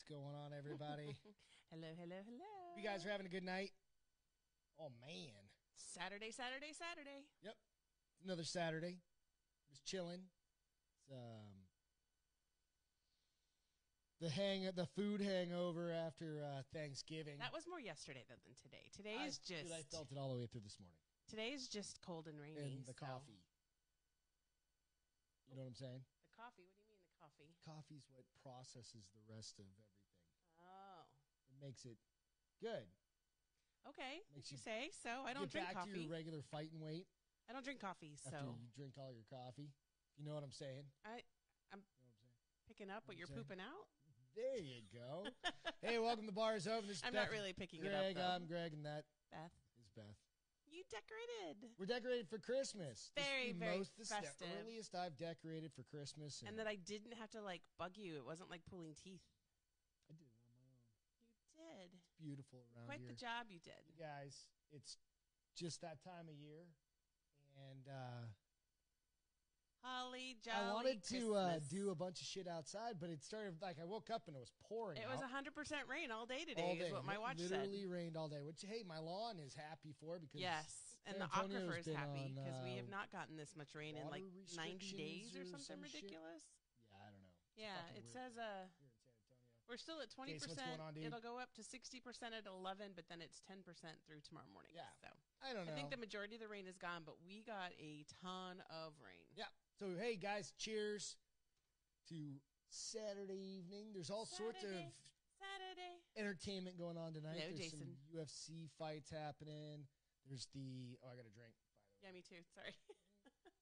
going on, everybody? Hello, hello, hello. You guys are having a good night? Oh, man. Saturday. Yep. Another Saturday. Just chilling. It's, the food hangover after Thanksgiving. That was more yesterday than today. Today is just... I felt it all the way through this morning. Today is just cold and rainy. And the coffee. You know what I'm saying? The coffee? What do you mean the coffee? Coffee's what processes the rest of everything. Oh. It makes it good. Okay. Makes you say so. I don't drink get back coffee. to your regular fighting weight. I don't drink coffee, so... After you drink all your coffee. You know what I'm saying? I'm you know what I'm saying? Picking up what you're pooping out? There you go. Hey, welcome to Bars Open. This is I'm Beth, not really picking Greg, it up, though. I'm Greg, and that Beth. is Beth. You decorated. We're decorated for Christmas. Very This festive. the earliest I've decorated for Christmas. And that I didn't have to, bug you. It wasn't like pulling teeth. I did it on my own. You did. It's beautiful around Quite here. the job you did. You guys, it's just that time of year. And holly jolly I wanted to Christmas. do a bunch of shit outside, but it started, I woke up and it was pouring It out. was 100% rain all day today, all day. is what my watch Literally said. rained all day, which, hey, my lawn is happy for because Yes, and San the Antonio's aquifer is been happy on, because we have not gotten this much rain in water 90 days or restrictions or something some shit. ridiculous. Yeah, I don't know. It's Yeah, fucking it weird says here in San Antonio. we're still at 20%. Jason, what's going on, dude? It'll go up to 60% at 11, but then it's 10% through tomorrow morning. Yeah, so I don't know. I think the majority of the rain is gone, but we got a ton of rain. Yeah. So, hey, guys, cheers to Saturday evening. There's all sorts of Saturday entertainment going on tonight. Hello, There's Jason. some UFC fights happening. There's I got a drink, by the way. Yeah, me too. Sorry.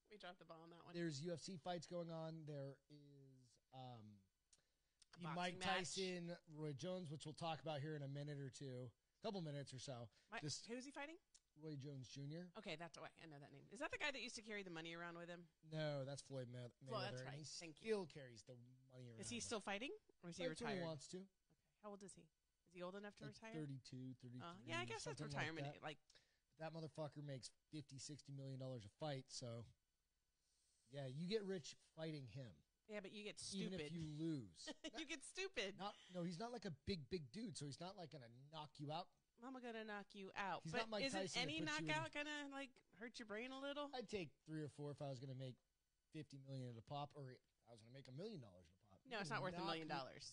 We dropped the ball on that one. There's UFC fights going on. There is the boxing Mike match. Tyson, Roy Jones, which we'll talk about here in a minute or two. Couple minutes or so. Who's he fighting? Roy Jones Jr. Okay, that's why I know that name. Is that the guy that used to carry the money around with him? No, that's Floyd Mayweather. Well, that's and right. He Thank you. still carries the money around. Is he him. still fighting, or is he Fights when retired? he wants to. Okay. How old is he? Is he old enough to retire? 32, 33. Yeah, I guess that's something retirement. Like that motherfucker makes $50, $60 million a fight. So, yeah, you get rich fighting him. Yeah, but you get stupid. Even if you lose. You get stupid. No, he's not like a big dude, so he's not like going to knock you out. Mama gonna knock you out. He's but not Mike isn't Tyson any that puts you knockout gonna hurt your brain a little? I'd take 3 or 4 if I was going to make $50 million at a pop, or I was going to make $1 million at a pop. No, it's not worth $1 million.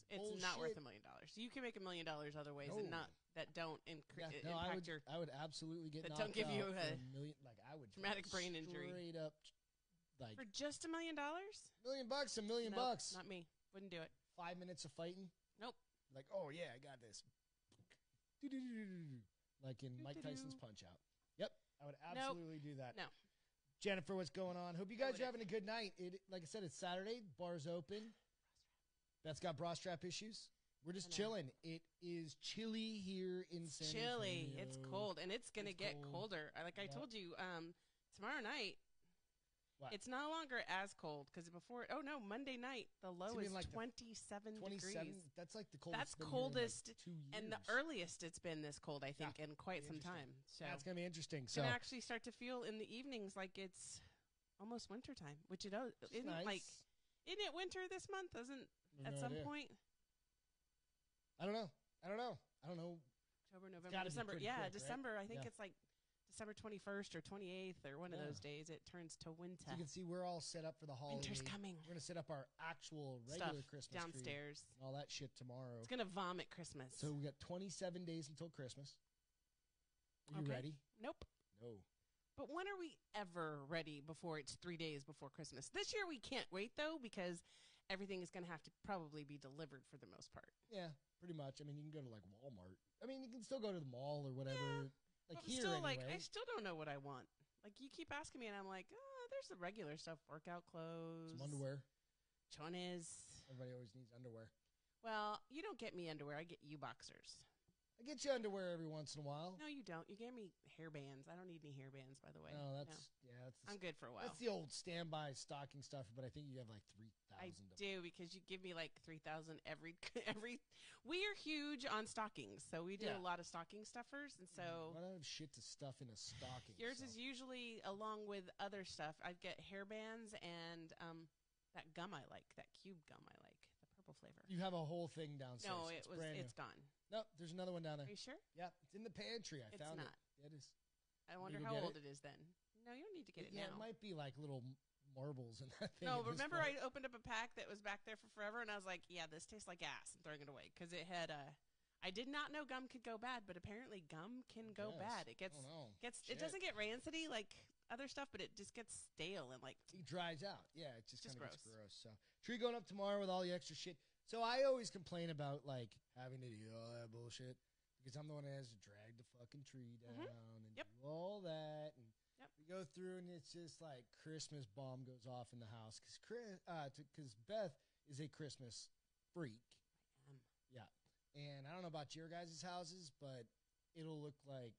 It's not worth $1 million. You can make $1 million other ways, and not that don't impact your. I would absolutely get that knocked don't give out you for a $1 million. Like I would traumatic brain injury. Straight up, like For just $1 million? $1 million, $1 million Nope, bucks. Not me. Wouldn't do it. 5 minutes of fighting. Nope. Like, oh yeah, I got this. Like in Mike Tyson's Punch Out. Yep, I would absolutely do that. No. Jennifer, what's going on? Hope you guys are having a good night. Like I said, it's Saturday. Bar's open. Beth's got bra strap issues. We're just chilling. It is chilly here in San Antonio. Chilly. It's cold, and it's going to get colder. Like I told you, tomorrow night, it's no longer as cold because before. Oh no, Monday night the low is 27 degrees. That's like the coldest. That's it's been coldest, here in 2 years. and the earliest it's been this cold, I think, in quite some time. So that's gonna be interesting. So, it's gonna actually start to feel in the evenings like it's almost wintertime, which it isn't. Nice. Like, isn't it winter this month? Isn't at some point? I don't know. October, November, December. Yeah, quick, December. Right? I think it's like December 21st or 28th or one of those days. It turns to winter. So you can see we're all set up for the holiday. Winter's coming. We're gonna set up our actual regular Christmas downstairs tree and all that shit tomorrow. It's gonna vomit Christmas. So we got 27 days until Christmas. Are you ready? Nope. No. But when are we ever ready before it's 3 days before Christmas? This year we can't wait, though, because everything is going to have to probably be delivered for the most part. Yeah, pretty much. I mean, you can go to, like, Walmart. I mean, you can still go to the mall or whatever. Yeah, like, but here still, anyway. I still don't know what I want. Like, you keep asking me, and I'm like, there's the regular stuff. Workout clothes. Some underwear. Chones. Everybody always needs underwear. Well, you don't get me underwear. I get you boxers. I get you underwear every once in a while. No, you don't. You gave me hair bands. I don't need any hair bands, by the way. No, that's I'm good for a while. That's the old standby stocking stuff, but I think you have like 3,000. I do, because you give me like 3,000 every. We are huge on stockings, so we do a lot of stocking stuffers, and so I don't have shit to stuff in a stocking. Yours is usually along with other stuff. I get hair bands and that gum I like, that cube gum I like, the purple flavor. You have a whole thing downstairs. No, it's gone. Nope, there's another one down there. Are you sure? Yeah, it's in the pantry. I found it. Yeah, it is. I wonder how old it is then. No, you don't need to get it now. Yeah, it might be like little marbles in that thing. No, remember I opened up a pack that was back there for forever, and I was like, yeah, this tastes like ass. I'm throwing it away because it had I did not know gum could go bad, but apparently gum can go bad. It gets it doesn't get rancidy like other stuff, but it just gets stale and like it dries out. Yeah, it just kind of gets gross. So tree going up tomorrow with all the extra shit. So I always complain about like having to do all that bullshit because I'm the one that has to drag the fucking tree down and do all that. And we go through and it's just like Christmas bomb goes off in the house because Beth is a Christmas freak. I am. Yeah. And I don't know about your guys' houses, but it'll look like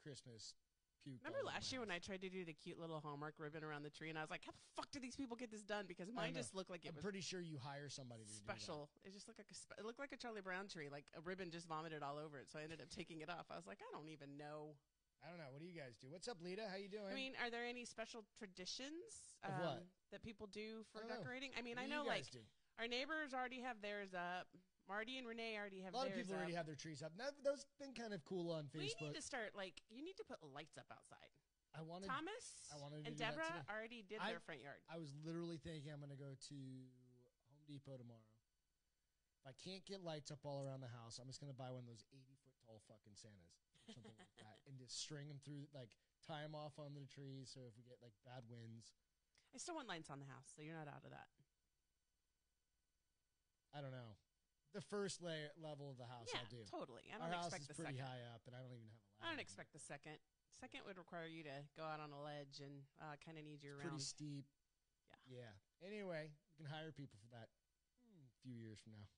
Christmas puke. Remember last year when I tried to do the cute little Hallmark ribbon around the tree, and I was like, how the fuck do these people get this done? Because mine just looked like it was pretty sure you hire somebody to special. Do that. It just looked like it looked like a Charlie Brown tree, like a ribbon just vomited all over it. So I ended up taking it off. I was like, I don't even know. I don't know. What do you guys do? What's up, Lita? How you doing? I mean, are there any special traditions that people do for decorating? I mean, I know like our neighbors already have theirs up. Marty and Renee already have theirs up. A lot of people already have their trees up. Now, those have been kind of cool on Facebook. We need to start, you need to put lights up outside. Thomas and Deborah already did their front yard. I was literally thinking I'm going to go to Home Depot tomorrow. If I can't get lights up all around the house, I'm just going to buy one of those 80-foot tall fucking Santas or something like that and just string them through, like tie them off on the tree so if we get like bad winds. I still want lights on the house, so you're not out of that. I don't know. The first level of the house, I'll do. Totally. I don't Our expect house is the pretty second. high up, and I don't even have a ladder. I don't expect the second. Second would require you to go out on a ledge and kind of need you around. Pretty steep. Yeah. Anyway, we can hire people for that a few years from now.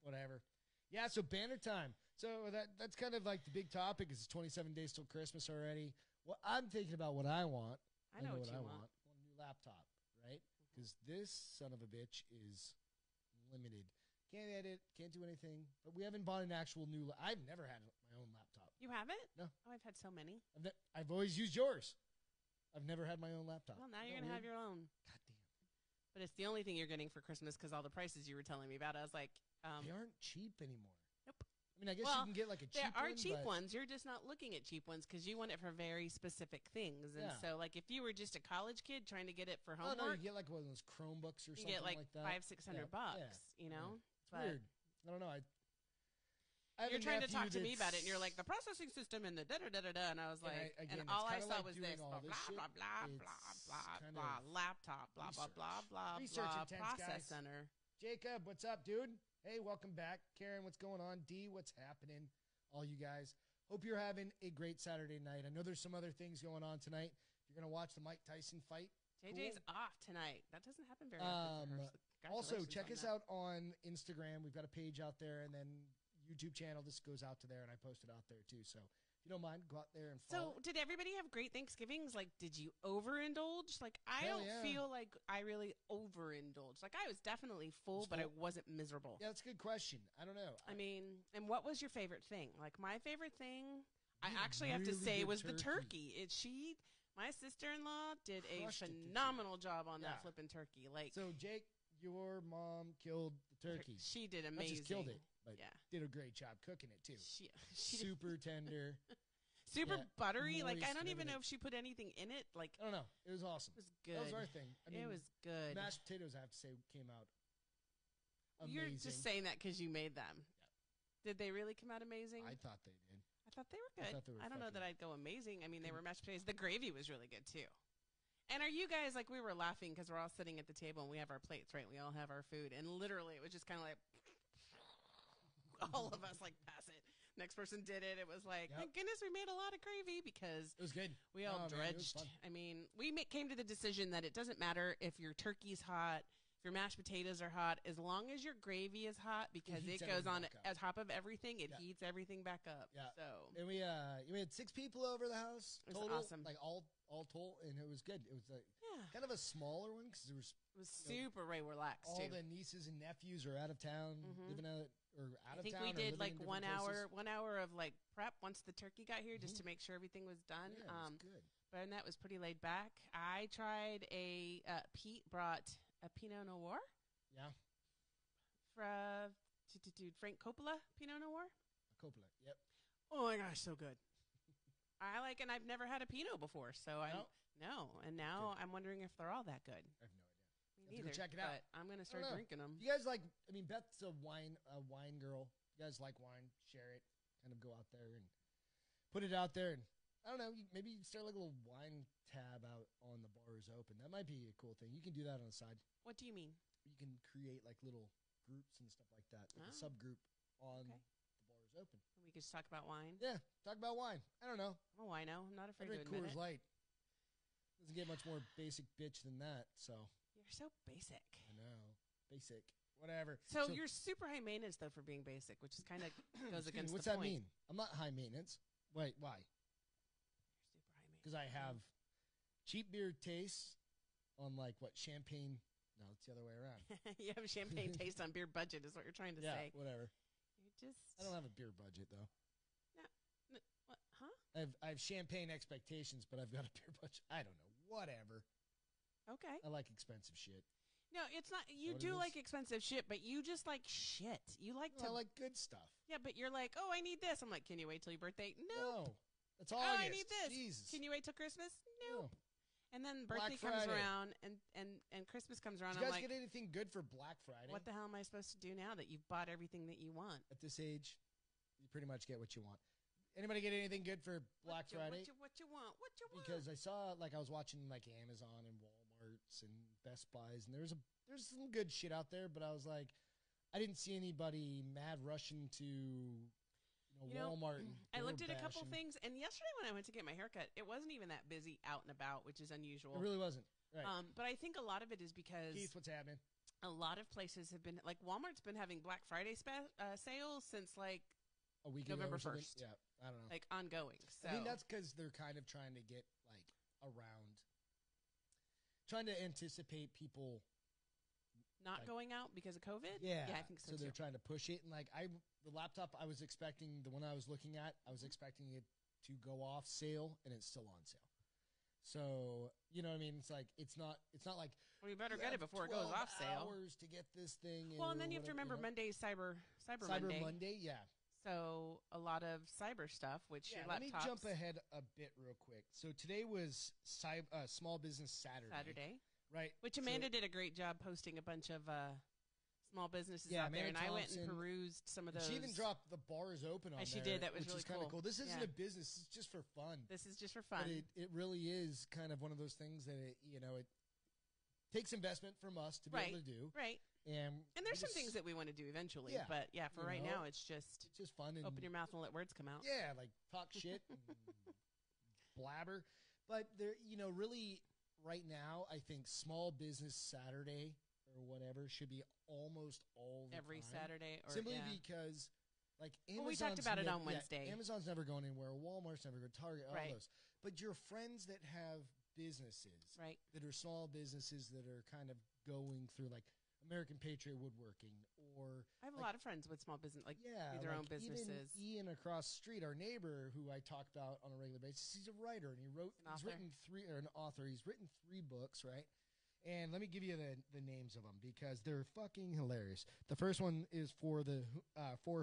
Whatever. Yeah, so banner time. So that's kind of like the big topic is it's 27 days till Christmas already. Well, I'm thinking about what I want. I know what you want. I want a new laptop, right? Because this son of a bitch is limited. Can't edit, can't do anything. But we haven't bought an actual new I've never had my own laptop. You haven't? No. Oh, I've had so many. I've always used yours. I've never had my own laptop. Well, now you're going to have your own. God damn. But it's the only thing you're getting for Christmas because all the prices you were telling me about. I was like... they aren't cheap anymore. Nope. I mean, I guess you can get like a cheap one. There are cheap ones. You're just not looking at cheap ones because you want it for very specific things. And so, like, if you were just a college kid trying to get it for homework... Oh, no, you get like one of those Chromebooks or something like that. You get like $500-600, you know? It's weird. I don't know. You're trying to talk to me about it, and you're like, the processing system and the da-da-da-da-da, and I was like, and all I saw was this, blah, blah, blah, blah, blah, laptop, blah, blah, blah, blah, blah, process center. Jacob, what's up, dude? Hey, welcome back. Karen, what's going on? D, what's happening? All you guys. Hope you're having a great Saturday night. I know there's some other things going on tonight. You're going to watch the Mike Tyson fight. JJ's off tonight. That doesn't happen very often for her. Also, check us out on Instagram. We've got a page out there, and then YouTube channel. This goes out to there, and I post it out there, too. So if you don't mind, go out there and follow. So did everybody have great Thanksgivings? Like, did you overindulge? Like, I don't feel like I really overindulged. Like, I was definitely full, but I wasn't miserable. Yeah, that's a good question. I don't know. I mean, and what was your favorite thing? Like, my favorite thing, I actually have to say, was the turkey. My sister-in-law did a phenomenal job on that flippin' turkey. Like, so, Jake, your mom killed the turkey. She did amazing. Not just killed it, but did a great job cooking it, too. She super tender. Super buttery. Like, I don't even know if she put anything in it. Like, I don't know. It was awesome. It was good. That was our thing. I mean, it was good. Mashed potatoes, I have to say, came out amazing. You're just saying that because you made them. Yeah. Did they really come out amazing? I thought they did. I thought they were good. I don't know that I'd go amazing. I mean, they were mashed potatoes. The gravy was really good, too. And are you guys, like, we were laughing because we're all sitting at the table and we have our plates, right? We all have our food. And literally, it was just kind of like, all of us, like, pass it. Next person did it. It was like, thank goodness we made a lot of gravy because it was good. We all dredged. I mean, we came to the decision that it doesn't matter if your turkey's hot, if your mashed potatoes are hot, as long as your gravy is hot, because it goes on top of everything, it heats everything back up. Yeah. So, and we had 6 people over the house. It was total, awesome. Like all told, and it was good. It was like kind of a smaller one because it was super relaxed. All the nieces and nephews are out of town, living out of town. I think we did like 1 hour of like prep once the turkey got here, just to make sure everything was done. Yeah, it was good. But that was pretty laid back. I tried Pete brought a Pinot Noir. Yeah. Frank Coppola Pinot Noir. Coppola, yep. Oh my gosh, so good. And I've never had a Pinot before, so and now I'm wondering if they're all that good. I have no idea. Me neither. Check it out. But I'm gonna start drinking them. You guys like? I mean, Beth's a wine girl. You guys like wine? Share it. Kind of go out there and put it out there, and I don't know. Maybe you can start like a little wine tab out on the Bars Open. That might be a cool thing. You can do that on the side. What do you mean? You can create like little groups and stuff like that, like a subgroup on the Bars Open. And we could just talk about wine. Yeah, talk about wine. I don't know. Oh, I know. I'm not afraid to admit Coors it. Light. Doesn't get much more basic bitch than that. So you're so basic. I know, basic. Whatever. So you're super high maintenance though for being basic, which is kind of goes against. What's the that point. mean? I'm not high maintenance. Wait, why? You're super high maintenance. Because I have cheap beer tastes on like what champagne. No, it's the other way around. You have champagne taste on beer budget, is what you're trying to say. Yeah, whatever. You're just. I don't have a beer budget though. No, what? Huh? I have champagne expectations, but I've got a beer budget. I don't know. Whatever. Okay. I like expensive shit. No, it's not. You do like expensive shit, but you just like shit. You like to. I like good stuff. Yeah, but you're like, oh, I need this. I'm like, can you wait till your birthday? No. That's August. Oh, I need this. Jesus. Can you wait till Christmas? No. And then birthday Black comes Friday. around, and Christmas comes around. Did you I'm guys like, get anything good for Black Friday? what the hell am I supposed to do now that you've bought everything that you want? At this age, you pretty much get what you want. Anybody get anything good for Black Friday? What you want? What you want? Because I saw, like, I was watching like Amazon and Walmarts and Best Buys, and there's some good shit out there, but I was like, I didn't see anybody mad rushing to Walmart. And I looked at a couple things, and yesterday when I went to get my haircut, it wasn't even that busy out and about, which is unusual. It really wasn't. Right. But I think a lot of it is because Keith, what's happening? A lot of places have been like Walmart's been having Black Friday sales since like a week November ago 1st. Yeah, I don't know. Like ongoing. So I think that's because they're kind of trying to get like trying to anticipate people not going out because of COVID. Yeah, I think so. So they're trying to push it, and like the laptop I was expecting, the one I was looking at, I was expecting it to go off sale, and it's still on sale. So you know what I mean? It's like it's not like well, you better get it before it goes off sale. Hours to get this thing. Well, and then you have to remember Monday's Cyber Monday. Yeah. So a lot of cyber stuff, which your laptops. Let me jump ahead a bit real quick. So today was Small Business Saturday. Right. Which Amanda did a great job posting a bunch of small businesses out there, and I went and perused some of those. She even dropped the Bars Open on there. She did. That was really cool. This isn't a business. It's just for fun. This is just for fun. But it really is kind of one of those things that it takes investment from us to be able to do. Right. And there's some things that we want to do eventually. Yeah, but yeah, for right now, it's just fun. And open your mouth and let words come out. Yeah, like talk shit and blabber. But there, really right now, I think Small Business Saturday or whatever should be almost all the every time. Saturday. Or, Simply because, like, Amazon's we talked about it on Wednesday. Amazon's never going anywhere. Walmart's never going. Target, all right. those. But your friends that have businesses, right, that are small businesses that are kind of going through, like American Patriot Woodworking, or I have a lot of friends with small business, their own businesses. Even Ian across the street, our neighbor, who I talk about on a regular basis, he's a writer, and he's written an author. He's written 3 books, right? And let me give you the names of them because they're fucking hilarious. The first one is for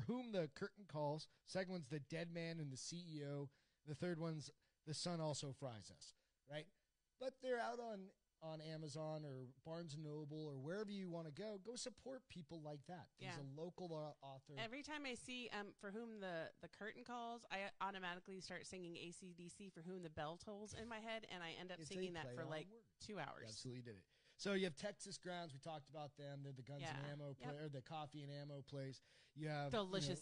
whom the curtain calls. Second one's The Dead Man and the CEO. The third one's The Sun Also Fries Us, right? But they're out on Amazon or Barnes & Noble or wherever you want to go support people like that. He's a local author. Every time I see For Whom the Curtain Calls, I automatically start singing AC/DC For Whom the Bell Tolls in my head, and I end up singing that for like 2 hours. You absolutely did it. So you have Texas Grounds. We talked about them. They're the guns and ammo or the coffee and ammo place. You have delicious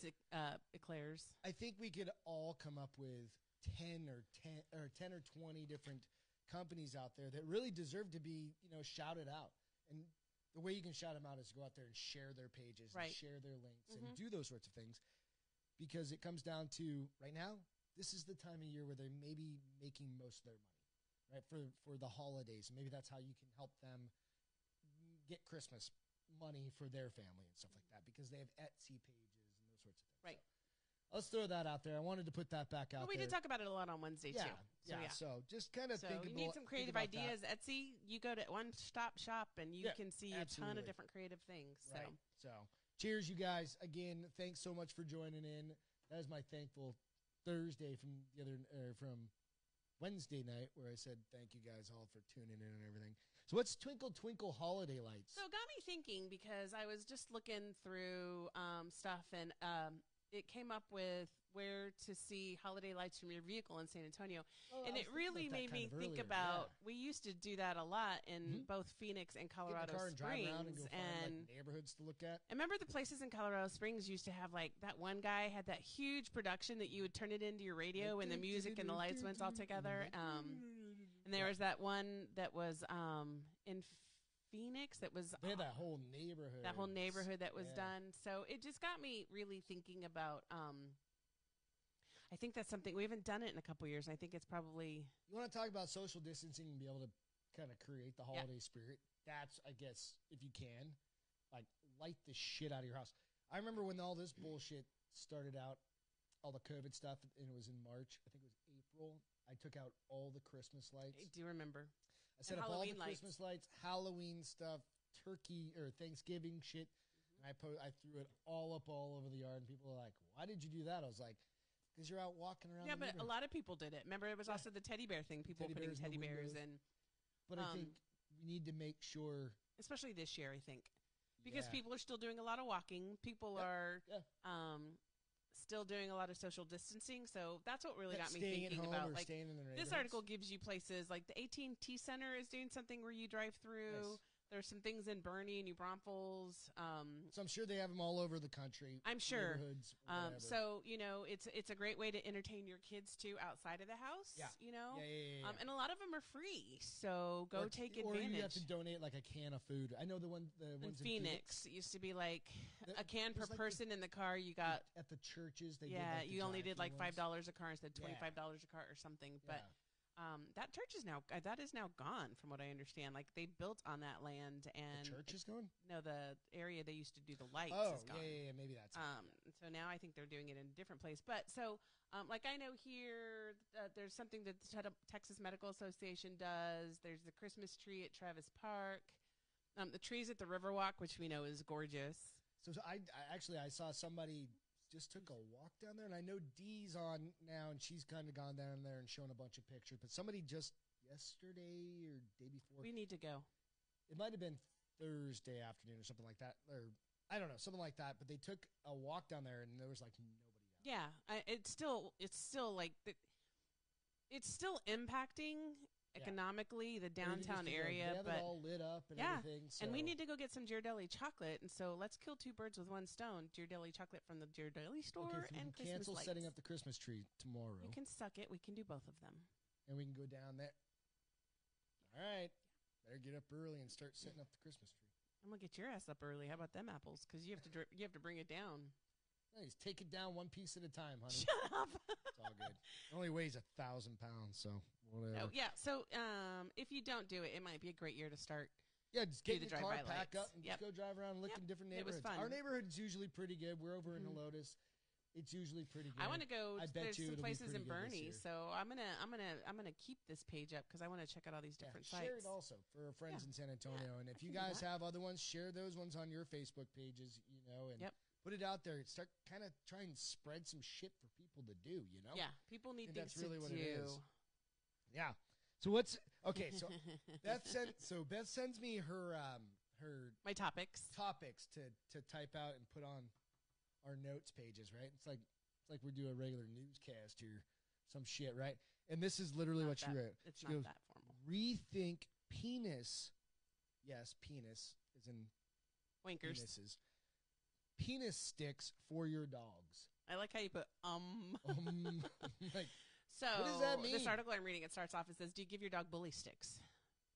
eclairs. I think we could all come up with 10 or 20 different companies out there that really deserve to be, shouted out. And the way you can shout them out is go out there and share their pages and share their links and do those sorts of things. Because it comes down to right now, this is the time of year where they're maybe making most of their money, right? For the holidays. Maybe that's how you can help them get Christmas money for their family and stuff like that because they have Etsy pages and those sorts of things. Right. So, let's throw that out there. I wanted to put that back out there. We did talk about it a lot on Wednesday, too. So just kind of think about you need some creative ideas. That. Etsy, you go to one-stop shop, and you can see a ton of different creative things. Right. So cheers, you guys. Again, thanks so much for joining in. That is my thankful Thursday from Wednesday night, where I said thank you guys all for tuning in and everything. So what's Twinkle Twinkle Holiday Lights? So it got me thinking, because I was just looking through stuff, and it came up with where to see holiday lights from your vehicle in San Antonio. And it really made me think about, we used to do that a lot in both Phoenix and Colorado Springs. Drive around and go find neighborhoods to look at. I remember the places in Colorado Springs used to have, like, that one guy had that huge production that you would turn it into your radio when the music and the lights went all together. And there was that one that was in Phoenix that was they had that whole neighborhood that was done. So it just got me really thinking about I think that's something we haven't done it in a couple years. I think it's probably, you want to talk about social distancing and be able to kind of create the holiday spirit. That's, I guess, if you can, like, light the shit out of your house. I remember when all this bullshit started out, all the COVID stuff, and it was in March. I think it was April. I took out all the Christmas lights. I do remember. I set up all the Christmas lights, Halloween stuff, turkey or Thanksgiving shit. And I threw it all up all over the yard, and people were like, "Why did you do that?" I was like, because you're out walking around. Yeah, but a lot of people did it. Remember, it was also the teddy bear thing. People putting teddy bears in. But I think we need to make sure, especially this year, I think, because people are still doing a lot of walking. People are still doing a lot of social distancing. So that's what really got me thinking about. Like, this article gives you places like the AT&T Center is doing something where you drive through. Nice. There's some things in Bernie, New Braunfels. So I'm sure they have them all over the country. I'm sure. So, you know, it's a great way to entertain your kids, too, outside of the house. Yeah. You know? Yeah. And a lot of them are free. So go take advantage. Or you have to donate, like, a can of food. I know the ones in Phoenix. It used to be, like, a can per person in the car. You got... At the churches, they you only did, like, $5 a car instead of $25 a car or something. But... that church is now gone, from what I understand. Like, they built on that land, and the church is gone. No, the area they used to do the lights is gone. Yeah, maybe that's. So now I think they're doing it in a different place. But so, like, I know here there's something that the Texas Medical Association does. There's the Christmas tree at Travis Park, the trees at the Riverwalk, which we know is gorgeous. So I saw somebody just took a walk down there, and I know Dee's on now, and she's kind of gone down there and shown a bunch of pictures, but somebody just yesterday or day before. We need to go. It might have been Thursday afternoon or something like that, or I don't know, something like that, but they took a walk down there, and there was like nobody down there. Yeah, it's still like, it's still impacting economically the downtown area, but all lit up and everything. So. And we need to go get some Ghirardelli chocolate, and so let's kill two birds with one stone. Ghirardelli chocolate from the Ghirardelli store and Christmas cancel lights. Setting up the Christmas tree tomorrow. You can suck it. We can do both of them, and we can go down there. All right, better get up early and start setting up the Christmas tree. I'm gonna get your ass up early. How about them apples? Because you have to bring it down. Nice. Take it down one piece at a time, honey. Shut up. It's all good. It only weighs 1,000 pounds, so whatever. Oh, yeah. So if you don't do it, it might be a great year to start. Yeah, just get in the car, lights. pack up, and just go drive around, look in different neighborhoods. It was fun. Our neighborhood's usually pretty good. We're over in Helotes. It's usually pretty good. I want to go. There's some places in Bernie, so I'm gonna keep this page up because I want to check out all these different sites. Share it also for our friends in San Antonio, and if you guys have other ones, share those ones on your Facebook pages. You know, and put it out there. Start kind of trying to spread some shit for people to do. You know, people need things that's really to what do. It is. Yeah. So what's okay? So Beth sends me her my topics to type out and put on our notes pages, right? It's like we're doing a regular newscast here, some shit, right? And this is literally what she wrote. It's she not goes, that formal. Rethink penis. Yes, penis is in winkers. Penises. Penis sticks for your dogs. I like how you put like, so what does that mean? This article I'm reading, it starts off. It says, "Do you give your dog bully sticks?"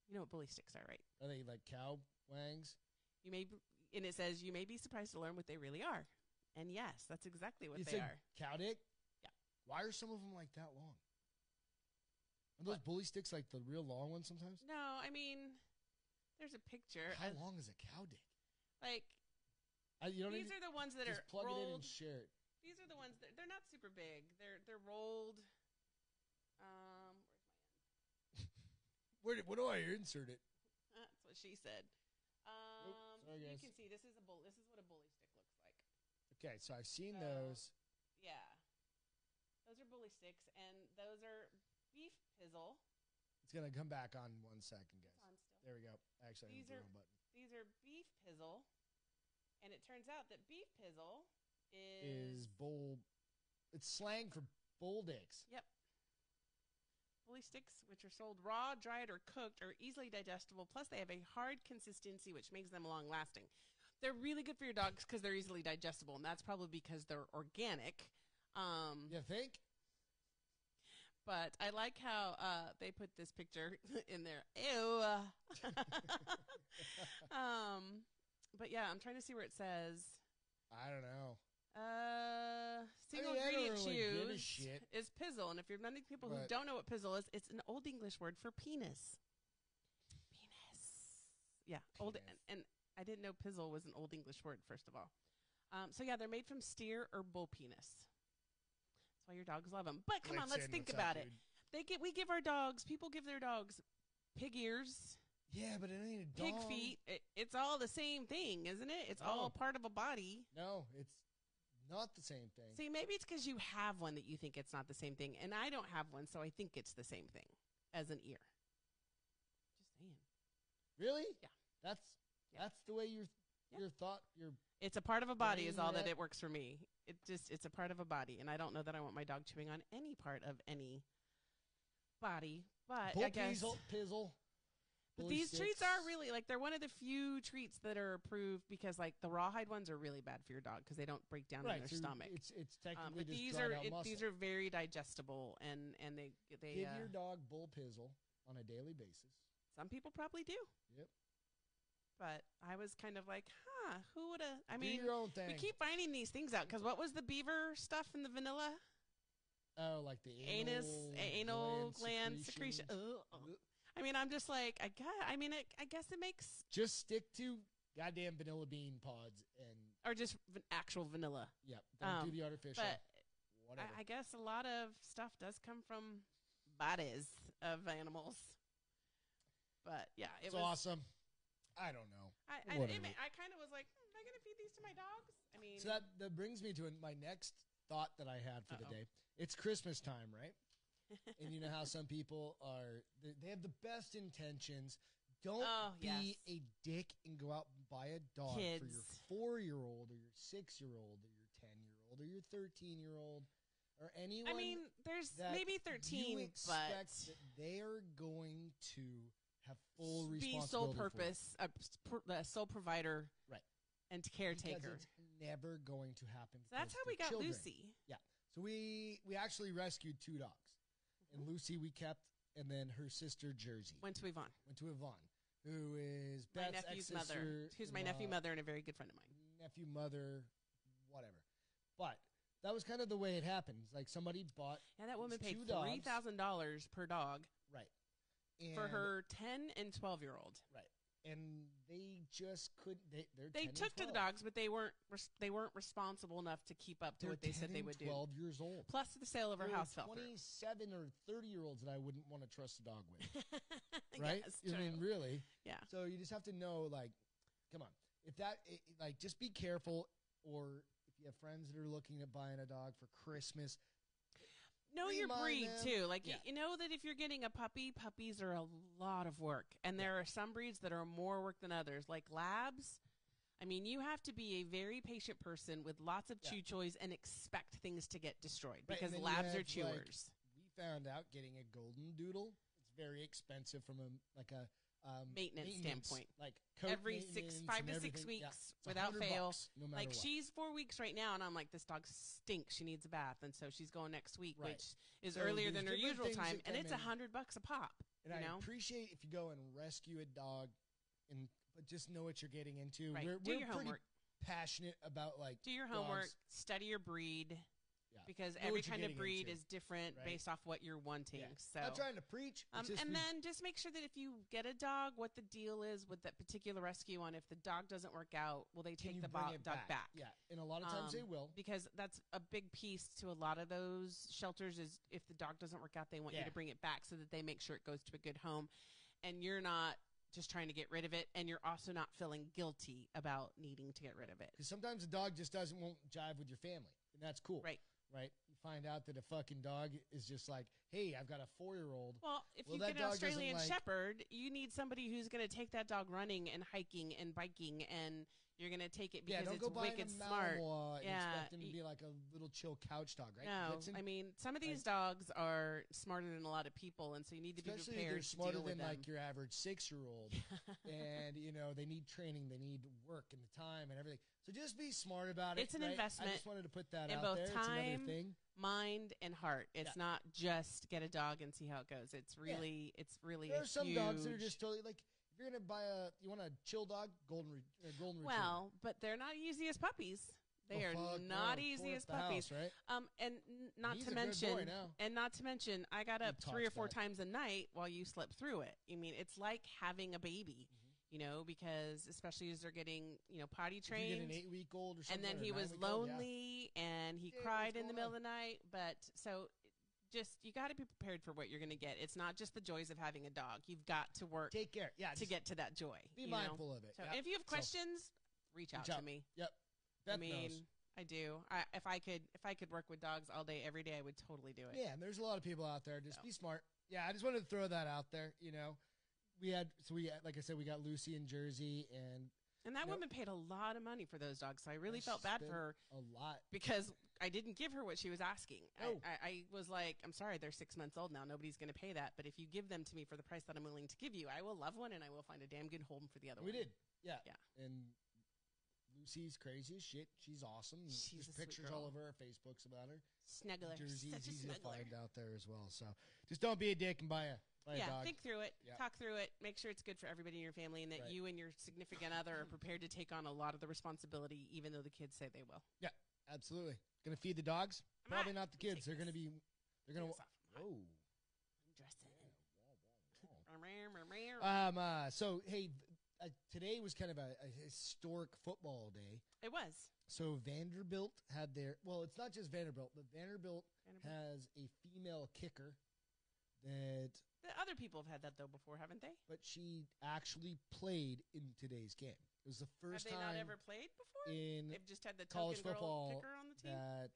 You know what bully sticks are, right? Are they like cow wangs? And it says you may be surprised to learn what they really are. And yes, that's exactly what they are. Cow dick? Yeah. Why are some of them like that long? Are those bully sticks like the real long ones sometimes? No, I mean, there's a picture. How long is a cow dick? Like, these are the ones that are plug rolled. It in and share it. These are the ones that they're not super big. They're rolled. Where do I insert it? That's what she said. Sorry, guys. You can see this is what a bully stick looks Okay, so I've seen those. Yeah. Those are bully sticks, and those are beef pizzle. It's going to come back on 1 second, guys. It's on still. There we go. Actually, these are beef pizzle, and it turns out that beef pizzle is bull. It's slang for bull dicks. Yep. Bully sticks, which are sold raw, dried, or cooked, are easily digestible. Plus, they have a hard consistency, which makes them long-lasting. They're really good for your dogs because they're easily digestible, and that's probably because they're organic. You think? But I like how they put this picture in there. Ew. But yeah, I'm trying to see where it says. I don't know. Single ingredient choose is pizzle, and if you're many people who don't know what pizzle is, it's an Old English word for penis. Penis. Yeah, old, and I didn't know pizzle was an Old English word. First of all, so yeah, they're made from steer or bull penis. That's why your dogs love them. But come on, let's think about it. We give our dogs. People give their dogs pig ears. Yeah, but it ain't a dog. Pig feet. It's all the same thing, isn't it? It's all part of a body. No, it's not the same thing. See, maybe it's because you have one that you think it's not the same thing, and I don't have one, so I think it's the same thing as an ear. Just saying. Really? Yeah. That's the way your thought. It's a part of a body is all that it works for me. It's a part of a body, and I don't know that I want my dog chewing on any part of any body, but I guess pizzle. But these treats are really, like, they're one of the few treats that are approved because, like, the rawhide ones are really bad for your dog because they don't break down in their stomach. It's technically but just dried out muscle. These are very digestible, and they give your dog bull pizzle on a daily basis. Some people probably do. Yep. But I was kind of like, who would have? I do mean, your own thing. We keep finding these things out because what was the beaver stuff in the vanilla? Oh, like the anal gland secretion. I mean, I'm just like, I guess it makes. Just stick to goddamn vanilla bean pods or just actual vanilla. Yep. Don't do the artificial. But whatever. I guess a lot of stuff does come from bodies of animals. But yeah, it's awesome. I don't know. I kind of was like, am I going to feed these to my dogs? I mean, so that brings me to my next thought that I had for the day. It's Christmas time, right? And you know how some people they have the best intentions. Don't be a dick and go out and buy a dog for your 4-year-old or your 6-year-old or your 10-year-old or your 13-year-old or anyone. I mean, there's maybe 13, you expect that they are going to have full responsibility. The sole provider, right, and caretaker. Because it's never going to happen. So that's how we got children. Lucy. Yeah. So we actually rescued 2 dogs. And Lucy we kept, and then her sister Jersey. Went to Yvonne, who is Beth's my nephew's ex-sister. Mother. Who's my nephew mother and a very good friend of mine. Nephew mother, whatever. But that was kind of the way it happened. Like somebody bought. Yeah, that woman paid $3,000 per dog. Right. For her 10 and 12-year-old. Right. And they just couldn't. They took to the dogs, but they weren't responsible enough to keep up to what they said they would 12 years old. Plus, the sale of her house fell through. 27 or 30-year-olds that I wouldn't want to trust a dog with. Right? I mean, really. Yeah. So you just have to know, like, come on. Just be careful, or if you have friends that are looking at buying a dog for Christmas. Know your breed, too. Like, you know that if you're getting a puppy, puppies are a lot of work. And there are some breeds that are more work than others. Like labs, I mean, you have to be a very patient person with lots of chew toys and expect things to get destroyed because labs are chewers. We found out getting a golden doodle, it's very expensive from a maintenance standpoint. Like every 5 to 6 weeks without fail. No matter like what. She's 4 weeks right now, and I'm like, this dog stinks. She needs a bath, and so she's going next week, which is earlier than her usual time, and it's $100 a pop. And I appreciate if you go and rescue a dog, but just know what you're getting into. Right. We're Do your pretty homework. Passionate about do your homework, study your breed. Because every kind of breed is different based off what you're wanting. Yeah. So not trying to preach. Then just make sure that if you get a dog, what the deal is with that particular rescue on. If the dog doesn't work out, will they take the dog back? Yeah, and a lot of times they will. Because that's a big piece to a lot of those shelters is if the dog doesn't work out, they want you to bring it back so that they make sure it goes to a good home. And you're not just trying to get rid of it, and you're also not feeling guilty about needing to get rid of it. Because sometimes a dog just won't jive with your family, and that's cool. Right. Right? You find out that a fucking dog is just like, hey, I've got a 4-year-old. Well, if you get an Australian Shepherd, you need somebody who's going to take that dog running and hiking and biking, and you're going to take it because it's wicked smart. And expect him to be like a little chill couch dog, right? No, I mean, some of these dogs are smarter than a lot of people, and so you need to be prepared to deal with them. Especially they're smarter than like your average 6-year-old, and they need training, they need work and the time and everything. So just be smart about it. It's an investment. I just wanted to put that in out both there. time, it's another thing. Mind, and heart. It's not just get a dog and see how it goes. It's really, There are some dogs that are just totally like. If you're gonna buy you want a chill dog, golden retriever. Well, but they're not easy as puppies. They are not easy as puppies, right? And not to mention, I got up 3 or 4 times a night while you slept through it. I mean, it's like having a baby. Because especially as they're getting, potty trained. You get an 8-week-old or something. And then he was lonely and he cried in the middle of the night. But so just, you got to be prepared for what you're going to get. It's not just the joys of having a dog. You've got to work Take care. Yeah, to get to that joy. Be mindful of it. So if you have questions, reach out to me. Yep. Beth knows. I do. If I could work with dogs all day, every day, I would totally do it. Yeah, and there's a lot of people out there. Just be smart. Yeah, I just wanted to throw that out there, We had, like I said, we got Lucy in Jersey, and that woman paid a lot of money for those dogs, so I really felt bad for her. A lot. Because I didn't give her what she was asking. Oh. I was like, I'm sorry, they're 6 months old now. Nobody's going to pay that. But if you give them to me for the price that I'm willing to give you, I will love one, and I will find a damn good home for the other one. We did. Yeah. Yeah. And Lucy's crazy as shit. She's awesome. She's There's pictures all over our Facebooks about her. Snuggler. Jersey's Such a easy to snuggler. find out there as well. So just don't be a dick and buy a dog. Think through it. Yeah. Talk through it. Make sure it's good for everybody in your family, and that you and your significant other are prepared to take on a lot of the responsibility, even though the kids say they will. Yeah, absolutely. Going to feed the dogs? Probably not the kids. They're going to be. They're going to. Whoa. I'm dressing. So hey, today was kind of a historic football day. It was. So Vanderbilt had their. Well, it's not just Vanderbilt, but Vanderbilt has a female kicker that. The other people have had that, though, before, haven't they? But she actually played in today's game. It was the first time. Have they not ever played before? They've just had the college football kicker on the team? That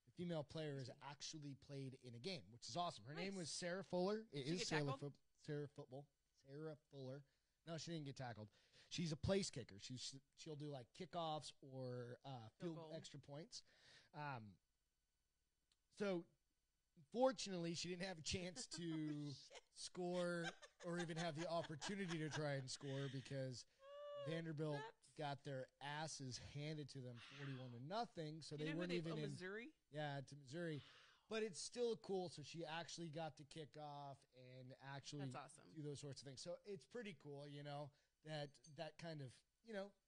the female player has actually played in a game, which is awesome. Her name was Sarah Fuller. Sarah Fuller. No, she didn't get tackled. She's a place kicker. She'll do like kickoffs or field extra points. So. Fortunately, she didn't have a chance to score or even have the opportunity to try and score because Vanderbilt got their asses handed to them 41-0. So they weren't even in Missouri. Yeah, to Missouri, but it's still cool. So she actually got to kick off and actually do those sorts of things. So it's pretty cool, that kind of.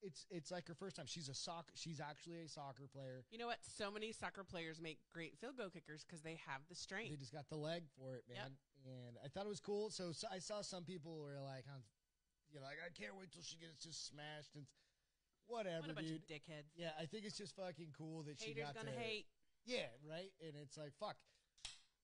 It's like her first time. She's actually a soccer player. You know what? So many soccer players make great field goal kickers because they have the strength. They just got the leg for it, man. Yep. And I thought it was cool. So I saw some people were like, I can't wait till she gets just smashed and whatever, what a bunch dude. Of dickheads. Yeah, I think it's just fucking cool that Haters she got gonna hate. Yeah, right. And it's like fuck.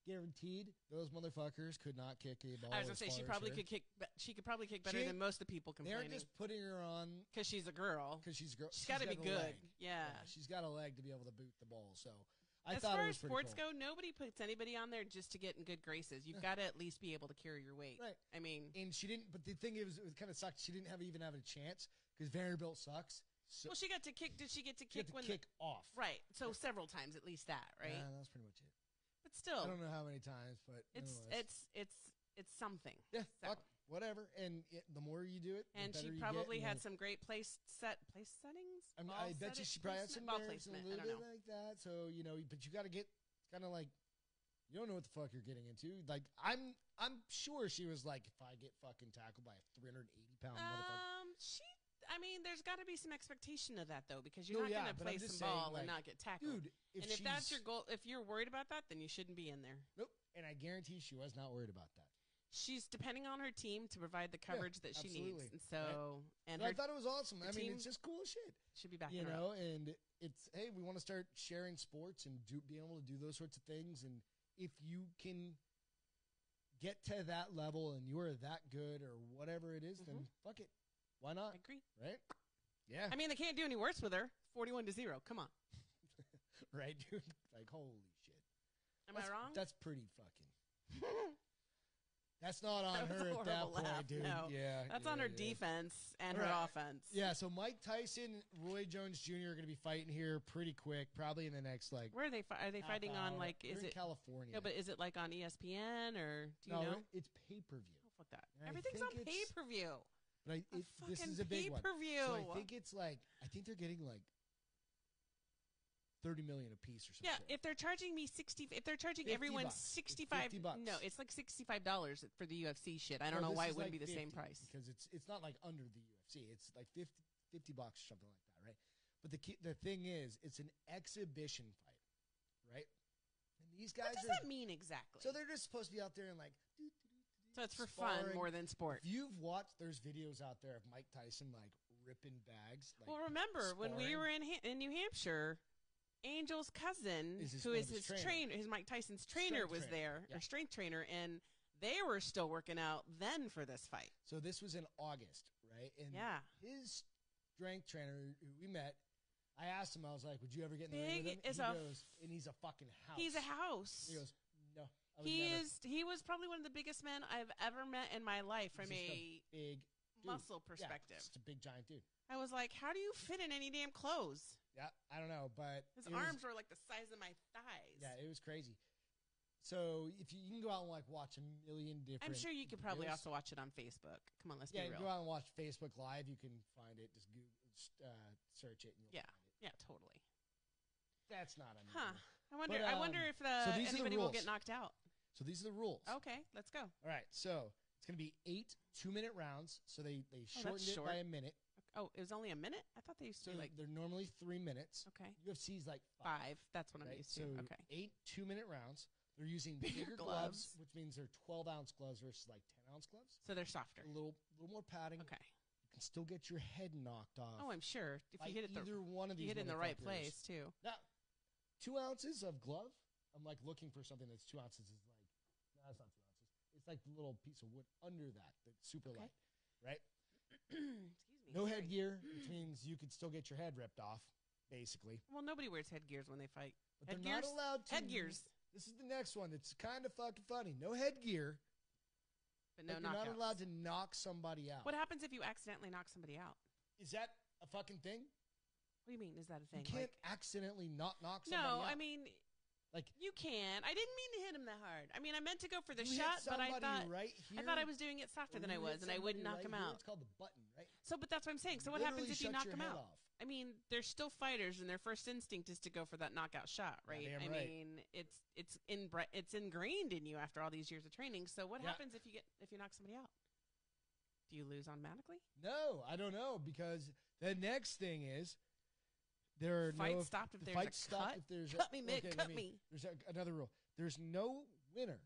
Guaranteed, those motherfuckers could not kick a ball. I was gonna say she could probably kick better than most of the people complaining. They're just putting her on because she's a girl. She's got to be good. Yeah, she's got a leg to be able to boot the ball. So as far as sports go, nobody puts anybody on there just to get in good graces. You've got to at least be able to carry your weight. Right. I mean, and she didn't. But the thing is, it kind of sucked. She didn't even have a chance because Vanderbilt sucks. So she got to kick. Did she get to kick when kick off? Right. So several times at least that. Right. Yeah, that's pretty much it. But still, I don't know how many times, but it's something. Yeah, so. Whatever. And the more you do it, and she probably had some great place settings. I bet you she probably had some ball nerves placement. a little bit like that. So but you got to get kind of like you don't know what the fuck you're getting into. Like I'm sure she was like, if I get fucking tackled by a 380-pound motherfucker. There's got to be some expectation of that, though, because you're not going to play some ball and not get tackled. Dude, if that's your goal, if you're worried about that, then you shouldn't be in there. Nope. And I guarantee she was not worried about that. She's depending on her team to provide the coverage that she needs. And so, right. I thought it was awesome. It's just cool shit. Should be back and it's, hey, we want to start sharing sports and being able to do those sorts of things. And if you can get to that level and you're that good or whatever it is, then fuck it. Why not? I agree. Right? Yeah. I mean, they can't do any worse with her. 41-0. Come on. Right, dude? Like, holy shit. Am I wrong? That's pretty fucking. That's not on her at that point, dude. No. Yeah. That's on her defense and her offense. Yeah, so Mike Tyson, Roy Jones Jr. are going to be fighting here pretty quick, probably in the next, like... Where are they Are they fighting on, like... Is it California. No, but is it, like, on ESPN, or do you know? It's pay-per-view. Oh, fuck that. Everything's on pay-per-view. But this is a big one. Pay-per-view. So I think it's, like... I think they're getting, like... $30 million a piece or something. Yeah, if they're charging me if they're charging everyone $65, no, it's like $65 for the UFC shit. I don't know why it wouldn't be the same price. Because it's not like under the UFC. It's like $50 or something like that, right? But the thing is, it's an exhibition fight, right? And these guys what does that mean exactly? So they're just supposed to be out there and like. So it's for fun more than sport. If you've watched, there's videos out there of Mike Tyson like ripping bags. Like, well, remember when we were in New Hampshire. Angel's cousin, who is his trainer, his Mike Tyson's trainer, was there, or strength trainer, and they were still working out then for this fight. So this was in August, right? And his strength trainer, who we met, I asked him, I was like, would you ever get in the ring with him? He goes, and he's a fucking house. He's a house. He goes, no. He was probably one of the biggest men I've ever met in my life from a big muscle perspective. Yeah, just a big giant dude. I was like, how do you fit in any damn clothes? Yeah, I don't know, but his arms were like the size of my thighs. Yeah, it was crazy. So if you can go out and like watch a million different. I'm sure you could probably also watch it on Facebook. Come on, let's be real. Yeah, go out and watch Facebook Live. You can find it. Just search it. And you'll find it. Yeah, totally. That's not unusual. I wonder if anybody will get knocked out. So these are the rules. Okay, let's go. All right, so it's going to be 8 2-minute rounds. So they shortened it by a minute. Oh, it was only a minute? I thought they used to they're normally 3 minutes. Okay. UFC's like 5. That's what I'm used to. So okay. 8 2-minute rounds. They're using bigger gloves, which means they're 12-ounce gloves versus like 10-ounce gloves. So they're softer. A little more padding. Okay. You can still get your head knocked off. Oh, I'm sure. If you hit it one of these, you hit it in the right place too. Now, 2 ounces of glove. I'm like looking for something that's 2 ounces. Is like, no, it's not 2 ounces. It's like the little piece of wood under that's super light, right? Excuse me. No headgear, which means you could still get your head ripped off, basically. Well, nobody wears headgears when they fight. But they're not allowed to. Headgears. This is the next one that's kind of fucking funny. No headgear. But no knockouts. You're not allowed to knock somebody out. What happens if you accidentally knock somebody out? Is that a fucking thing? What do you mean, is that a thing? You can't accidentally not knock somebody out. No, I mean... Like you can. I didn't mean to hit him that hard. I mean, I meant to go for the shot, but I thought I was doing it softer than I was, and I wouldn't knock him out. It's called the button, right? So, but that's what I'm saying. So, what happens if you knock him out? I mean, they're still fighters, and their first instinct is to go for that knockout shot, right? I mean, it's ingrained in you after all these years of training. So, what happens if you knock somebody out? Do you lose automatically? No, I don't know, because the next thing is. Fight stopped if there's a cut. Cut me, Mick. Cut me. There's another rule. There's no winner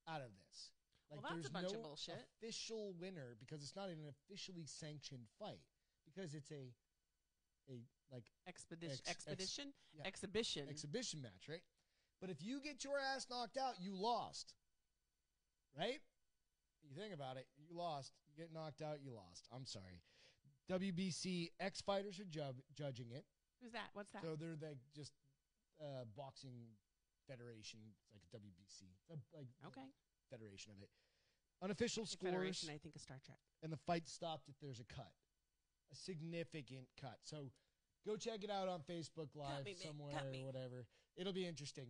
out of this. Like, well, that's a bunch of bullshit. Official winner because it's not an officially sanctioned fight because it's a exhibition match, right? But if you get your ass knocked out, you lost, right? You think about it, you lost. You get knocked out, you lost. I'm sorry. WBC ex-fighters are judging it. Who's that? What's that? So they're like just boxing federation. It's like a WBC. It's like federation of it. Unofficial scores. Federation, I think, of Star Trek. And the fight stopped if there's a cut, a significant cut. So go check it out on Facebook Live somewhere or whatever. It'll be interesting.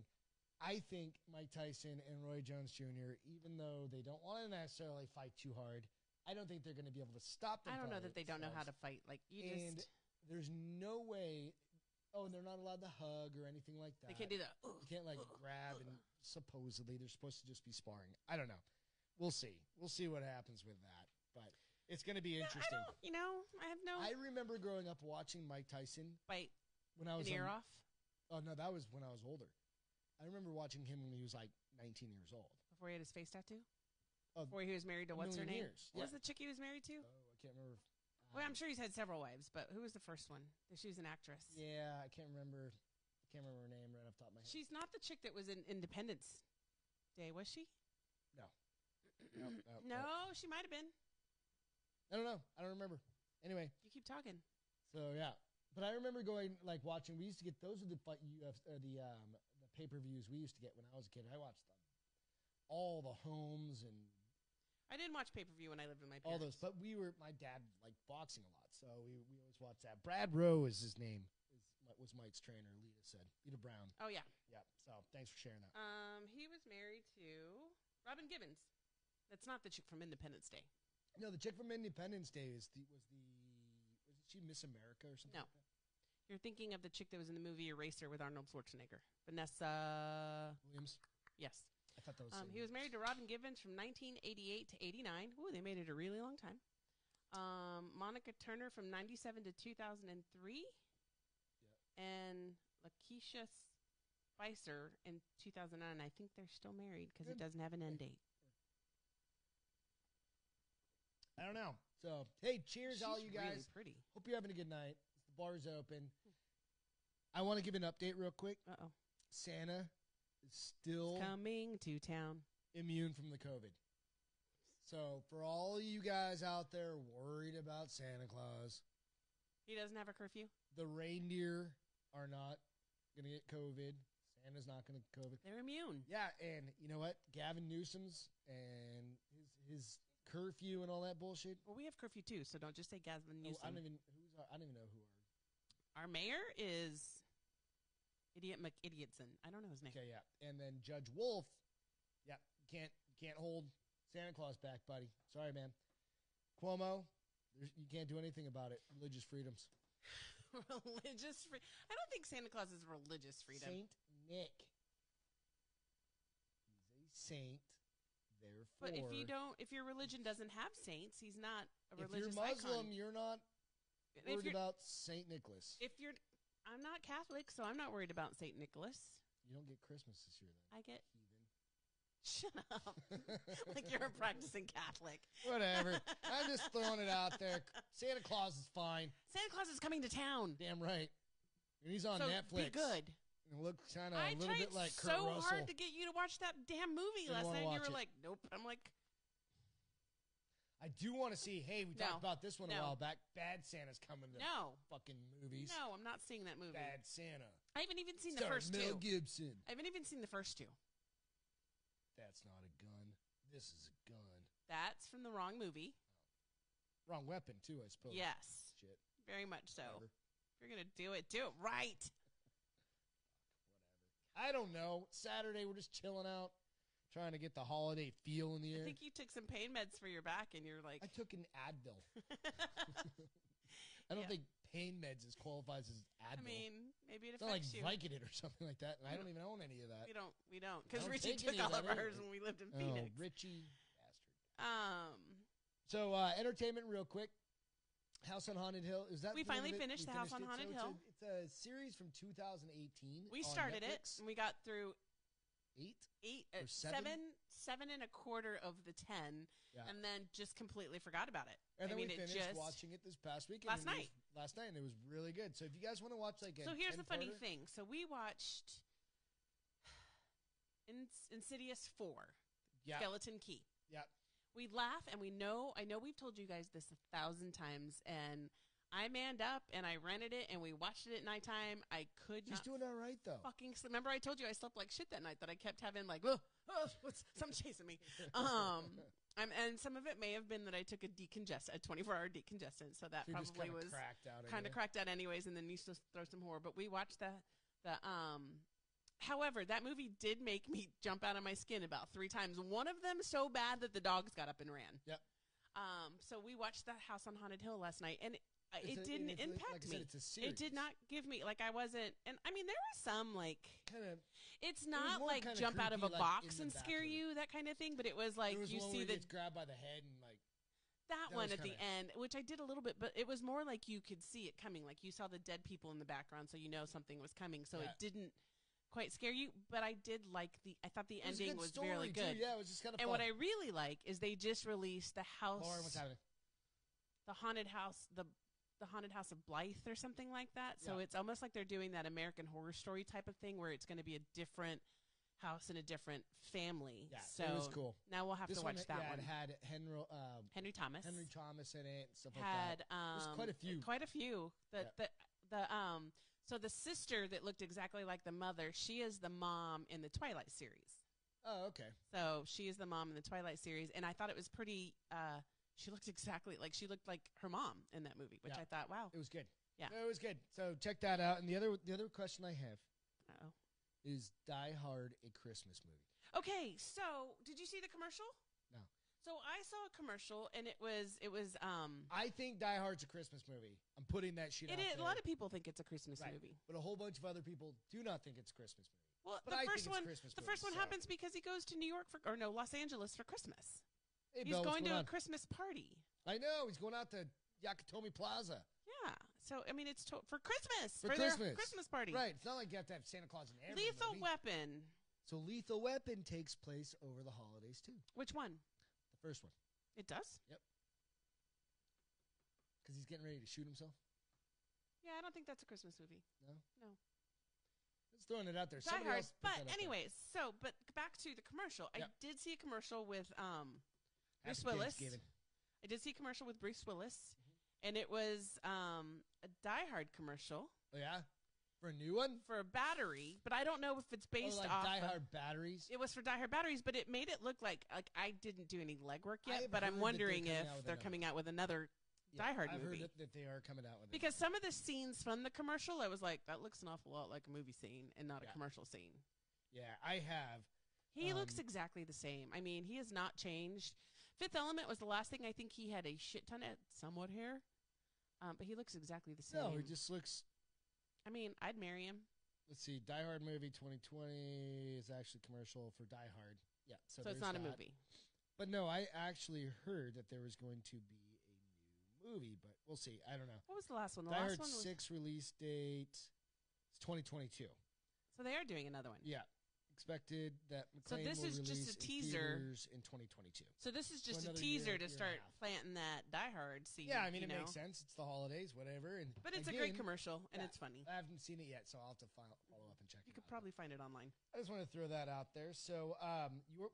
I think Mike Tyson and Roy Jones Jr., even though they don't want to necessarily fight too hard, I don't think they're going to be able to stop them. I don't know that they don't know how to fight. Like there's no way. Oh, and they're not allowed to hug or anything like that. They can't do that. You can't like grab and supposedly they're supposed to just be sparring. I don't know. We'll see. We'll see what happens with that. But it's going to be interesting. I remember growing up watching Mike Tyson fight when I was an ear off. Oh no, that was when I was older. I remember watching him when he was like 19 years old. Before he had his face tattoo. Before he was married to what's her name? What was the chick he was married to? Oh, I can't remember. Well, I'm sure he's had several wives, but who was the first one? She was an actress. Yeah, I can't remember. I can't remember her name right off the top of my head. She's not the chick that was in Independence Day, was she? No. No, she might have been. I don't know. I don't remember. Anyway. You keep talking. So, yeah. But I remember going, like, watching. We used to get, those are the pay-per-views we used to get when I was a kid. I watched them. All the Homes and. I didn't watch pay-per-view when I lived with my parents. All those. But my dad liked boxing a lot. So we always watched that. Brad Rowe is his name. Was Mike's trainer, Lita said. Lita Brown. Oh, yeah. Yeah. So thanks for sharing that. He was married to Robin Gibbons. That's not the chick from Independence Day. No, the chick from Independence Day wasn't she Miss America or something? No. Like that? You're thinking of the chick that was in the movie Eraser with Arnold Schwarzenegger. Vanessa Williams? Yes. I thought that was he was married to Robin Gibbons from 1988 to 89. Ooh, they made it a really long time. Monica Turner from 97 to 2003. And Lakeisha Spicer in 2009. I think they're still married because it doesn't have an end date. I don't know. So, hey, cheers, all you guys. Really pretty. Hope you're having a good night. The bar's open. I want to give an update real quick. Uh-oh. Santa is still coming to town. Immune from the COVID. So, for all you guys out there worried about Santa Claus. He doesn't have a curfew? The reindeer are not going to get COVID. Santa's not going to get COVID. They're immune. Yeah, and you know what? Gavin Newsom's and his curfew and all that bullshit. Well, we have curfew too, so don't just say Gavin Newsom. I don't even know who our mayor is. Idiot McIdiotson. I don't know his name. Okay, yeah, and then Judge Wolf. Yeah, can't hold Santa Claus back, buddy. Sorry, man. Cuomo, you can't do anything about it. Religious freedoms. Religious free. I don't think Santa Claus is religious freedom. Saint Nick. He's a saint. Therefore, but if your religion doesn't have saints, he's not a If religious you're Muslim, icon. you're not worried about Saint Nicholas. I'm not Catholic, so I'm not worried about Saint Nicholas. You don't get Christmas this year, then. I get. Heathen. Shut up. Like you're a practicing Catholic. Whatever. I'm just throwing it out there. Santa Claus is fine. Santa Claus is coming to town. Damn right. And he's on Netflix. Be good. And look kind of a little bit like Kurt Russell. I tried so hard to get you to watch that damn movie last night. You were like, nope. I'm like. I do want to see, hey, we talked about this one a while back. Bad Santa's coming to fucking movies. No, I'm not seeing that movie. Bad Santa. I haven't even seen the first two. Mel Gibson. I haven't even seen the first two. That's not a gun. This is a gun. That's from the wrong movie. Wrong weapon, too, I suppose. Yes. Shit. Very much so. Whatever. If you're going to do it right. Whatever. I don't know. Saturday, we're just chilling out, trying to get the holiday feel in the air. I think you took some pain meds for your back, and you're like... I took an Advil. I don't think pain meds qualifies as Advil. I mean, maybe it affects affects you. It's like Vicodin or something like that, and I don't even own any of that. We don't. Because Richie took all of ours when we lived in Phoenix. Richie bastard. So, entertainment real quick. House on Haunted Hill. Is that we finally finished the House on Haunted Hill? It's a series from 2018. We started it, and we got through 7 and a quarter of the 10, and then just completely forgot about it. And then we finished watching it this past weekend. Last night, and it was really good. So if you guys want to watch so here's the funny thing. So we watched Insidious 4, Skeleton Key. Yeah. We laugh, and I know we've told you guys this 1,000 times, and I manned up, and I rented it, and we watched it at nighttime. I could not. She's doing all right, though. Fucking sleep. Remember I told you I slept like shit that night, that I kept having like, something chasing me. And some of it may have been that I took a 24-hour decongestant, so that probably was kind of cracked out anyways, and then used to throw some horror. But we watched however, that movie did make me jump out of my skin about 3 times. One of them so bad that the dogs got up and ran. Yep. So we watched that House on Haunted Hill last night, and it didn't impact me. It's a series. It did not give me, like, I wasn't, and I mean, there was some, like, it's not like jump out of a box and scare you, that kind of thing, but it was like, you see the, gets grabbed by the head and like, that one at the end, which I did a little bit, but it was more like you could see it coming, like you saw the dead people in the background, so you know something was coming, so it didn't quite scare you, but I did like I thought the ending was really good. Yeah, it was just kind of fun. And what I really like is they just released the house. Lauren, what's happening? The haunted house, the haunted house of Blythe or something like that. So it's almost like they're doing that American Horror Story type of thing where it's going to be a different house in a different family. Yeah, so it was cool. Now we'll have to watch that one. It had Henry Thomas in it and stuff like that. There's quite a few. Quite a few. So the sister that looked exactly like the mother, she is the mom in the Twilight series. Oh, okay. So she is the mom in the Twilight series, and I thought it was pretty. She looked exactly like her mom in that movie, which I thought, wow, it was good. Yeah, no, it was good. So check that out. And the other question I have is Die Hard a Christmas movie? Okay, so did you see the commercial? No. So I saw a commercial, and it was. I think Die Hard's a Christmas movie. I'm putting that shit out there. A lot of people think it's a Christmas movie, but a whole bunch of other people do not think it's a Christmas movie. Well, the first one happens because he goes to Los Angeles for Christmas. Hey, he's going to a Christmas party. I know. He's going out to Yakatomi Plaza. Yeah. So, I mean, it's for Christmas. For Christmas. Their Christmas party. Right. It's not like you have to have Santa Claus in every Lethal movie. Weapon. So Lethal Weapon takes place over the holidays, too. Which one? The first one. It does? Yep. Because he's getting ready to shoot himself? Yeah, I don't think that's a Christmas movie. No? No. Just throwing it out there. Die Hard. But anyways, but back to the commercial. Yep. I did see a commercial with Bruce Willis. I did see a commercial with Bruce Willis, and it was a Die Hard commercial. Oh, yeah? For a new one? For a battery, but I don't know if it's based off Die Hard batteries? It was for Die Hard batteries, but it made it look like I didn't do any legwork yet, but I'm wondering if they're coming out with another Die Hard movie. I've heard that they are coming out with it. Because some of the scenes from the commercial, I was like, that looks an awful lot like a movie scene and not a commercial scene. Yeah, I have. He looks exactly the same. I mean, he has not changed. Fifth Element was the last thing. I think he had a shit ton of somewhat hair, but he looks exactly the same. No, he just looks... I mean, I'd marry him. Let's see. Die Hard movie 2020 is actually commercial for Die Hard. Yeah, so it's not a movie. But no, I actually heard that there was going to be a new movie, but we'll see. I don't know. What was the last one? Die Hard 6 release date. It's 2022. So they are doing another one. Yeah. Expected that McClane will release just a teaser in 2022. So this is just a teaser to start planting that Die Hard scene. Yeah, I mean, it makes sense. It's the holidays, whatever. But it's a great commercial, and it's funny. I haven't seen it yet, so I'll have to follow up and check it out. You could probably find it online. I just want to throw that out there. So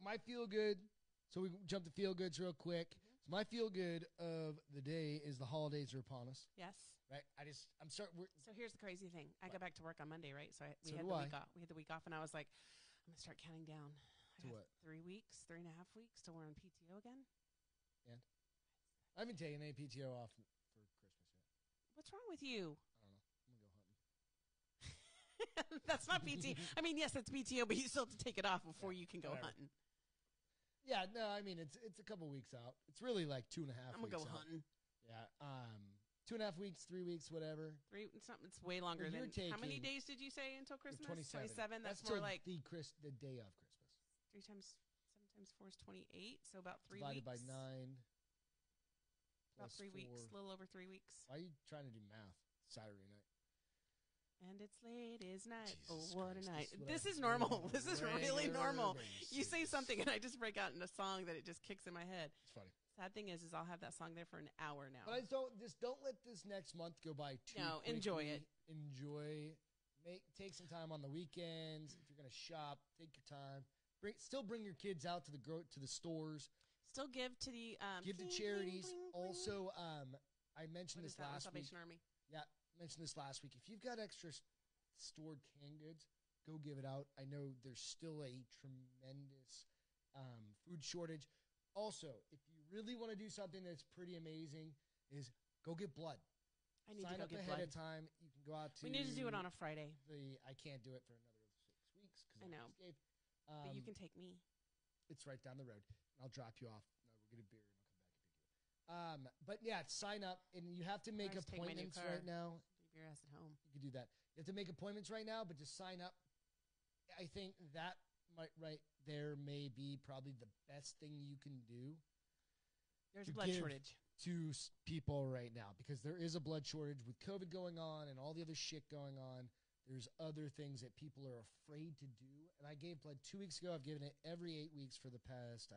my feel-good, so we jump to feel-goods real quick. So my feel-good of the day is the holidays are upon us. Yes. Right? So here's the crazy thing. I got back to work on Monday, right? So we had the week off. We had the week off, and I was like, I'm going to start counting down. To what? 3 weeks, 3.5 weeks till we're on PTO again. And? I haven't taken any PTO off for Christmas yet. What's wrong with you? I don't know. I'm going to go hunting. That's not PTO. I mean, yes, it's PTO, but you still have to take it off before you can go hunting. Yeah, no, I mean, it's a couple weeks out. It's really like 2.5 weeks out. I'm going to go hunting. Yeah, 2.5 weeks, 3 weeks, whatever. It's way longer than. How many days did you say until Christmas? 27. 27. That's more like the day of Christmas. 7 times 4 is 28. So about 3 Divided weeks. Divided by 9. About 3 weeks. A little over 3 weeks. Why are you trying to do math Saturday night? And it's late as night. Jesus what Christ, a night. This is normal. This is really normal. You say something and I just break out in a song that it just kicks in my head. It's funny. Sad thing is I'll have that song there for an hour now. But don't let this next month go by too quickly. Enjoy it. Take some time on the weekends. If you're gonna shop, take your time. Still bring your kids out to the stores. Still give to the charities. Bling, also, I mentioned this last week. Salvation Army. Yeah, mentioned this last week. If you've got extra stored canned goods, go give it out. I know there's still a tremendous food shortage. Also, if you really want to do something that's pretty amazing, is go get blood. I need to go get blood. Sign up ahead of time. You can go out to. We need to do it on a Friday. I can't do it for another 6 weeks because I know. But you can take me. It's right down the road. I'll drop you off. No, we'll get a beer and I'll come back and pick you up. But yeah, sign up, and you have to make appointments right now. Leave your ass at home. You can do that. You have to make appointments right now, but just sign up. I think that right there may be probably the best thing you can do. There's a blood shortage to people right now because there is a blood shortage with COVID going on and all the other shit going on. There's other things that people are afraid to do. And I gave blood 2 weeks ago. I've given it every 8 weeks for the past, 4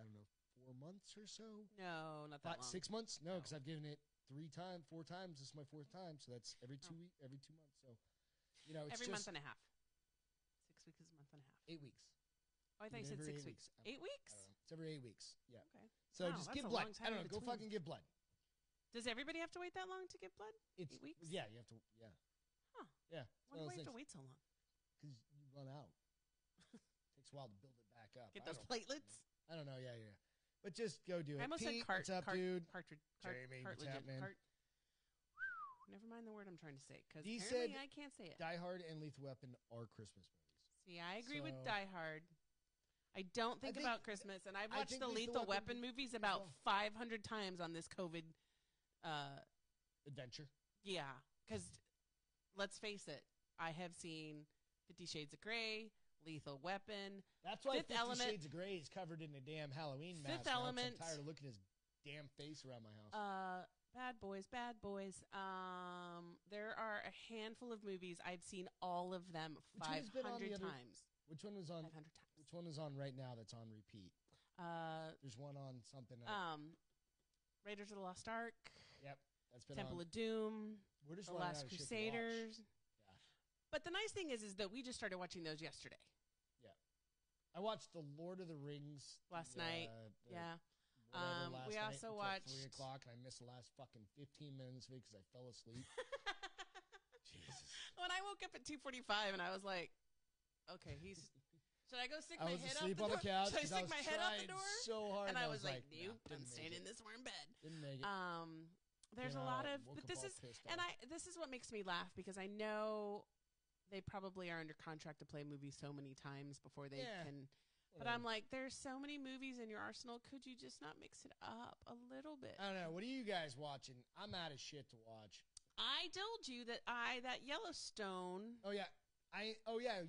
months or so. No, not that long. 6 months? No, because I've given it 4 times. This is my 4th time. So that's every 2 weeks, every 2 months. So, it's every month and a half. 6 weeks is a month and a half. 8 weeks. Oh, I thought you said 6 weeks. 8 weeks? It's every 8 weeks. Yeah. Okay. So just give blood. I don't know. Go fucking give blood. Does everybody have to wait that long to give blood? It's 8 weeks? Yeah, you have to. Yeah. Huh. Yeah. Why do we have to wait so long? Because you run out. Takes a while to build it back up. Get those platelets? I don't know. Yeah. But just go do it. I almost Pete, said what's up, dude? Jamie, what's happening? Never mind the word I'm trying to say, because apparently I can't say it. Die Hard and Lethal Weapon are Christmas movies. See, I agree with Die Hard. I don't think about Christmas, and I've watched the Lethal Weapon movies about 500 times on this COVID adventure. Yeah, because let's face it, I have seen 50 Shades of Grey, Lethal Weapon. That's why 50 Shades of Grey is covered in a damn Halloween mask. Fifth Element. I'm tired of looking at his damn face around my house. Bad Boys. There are a handful of movies. I've seen all of them 500 times. Which one was on? 500 times. Which one is on right now that's on repeat? There's one on something. Raiders of the Lost Ark. Yep, that's been Temple on. of Doom. We're just The Last Crusaders. Yeah. But the nice thing is that we just started watching those yesterday. Yeah, I watched the Lord of the Rings last night. Yeah. Last we night also watched 3 o'clock, and I missed the last fucking 15 minutes of it because I fell asleep. Jesus. When I woke up at 2:45, and I was like, "Okay, should I go stick my head asleep out on the couch? Should I stick my head out the door?" So hard, and I was like, "Nope, I'm staying in this warm bed." Didn't make it. There's a lot of, but this is what makes me laugh, because I know they probably are under contract to play a movie so many times before they can. But I'm like, there's so many movies in your arsenal. Could you just not mix it up a little bit? I don't know. What are you guys watching? I'm out of shit to watch. I told you that Yellowstone. Oh yeah,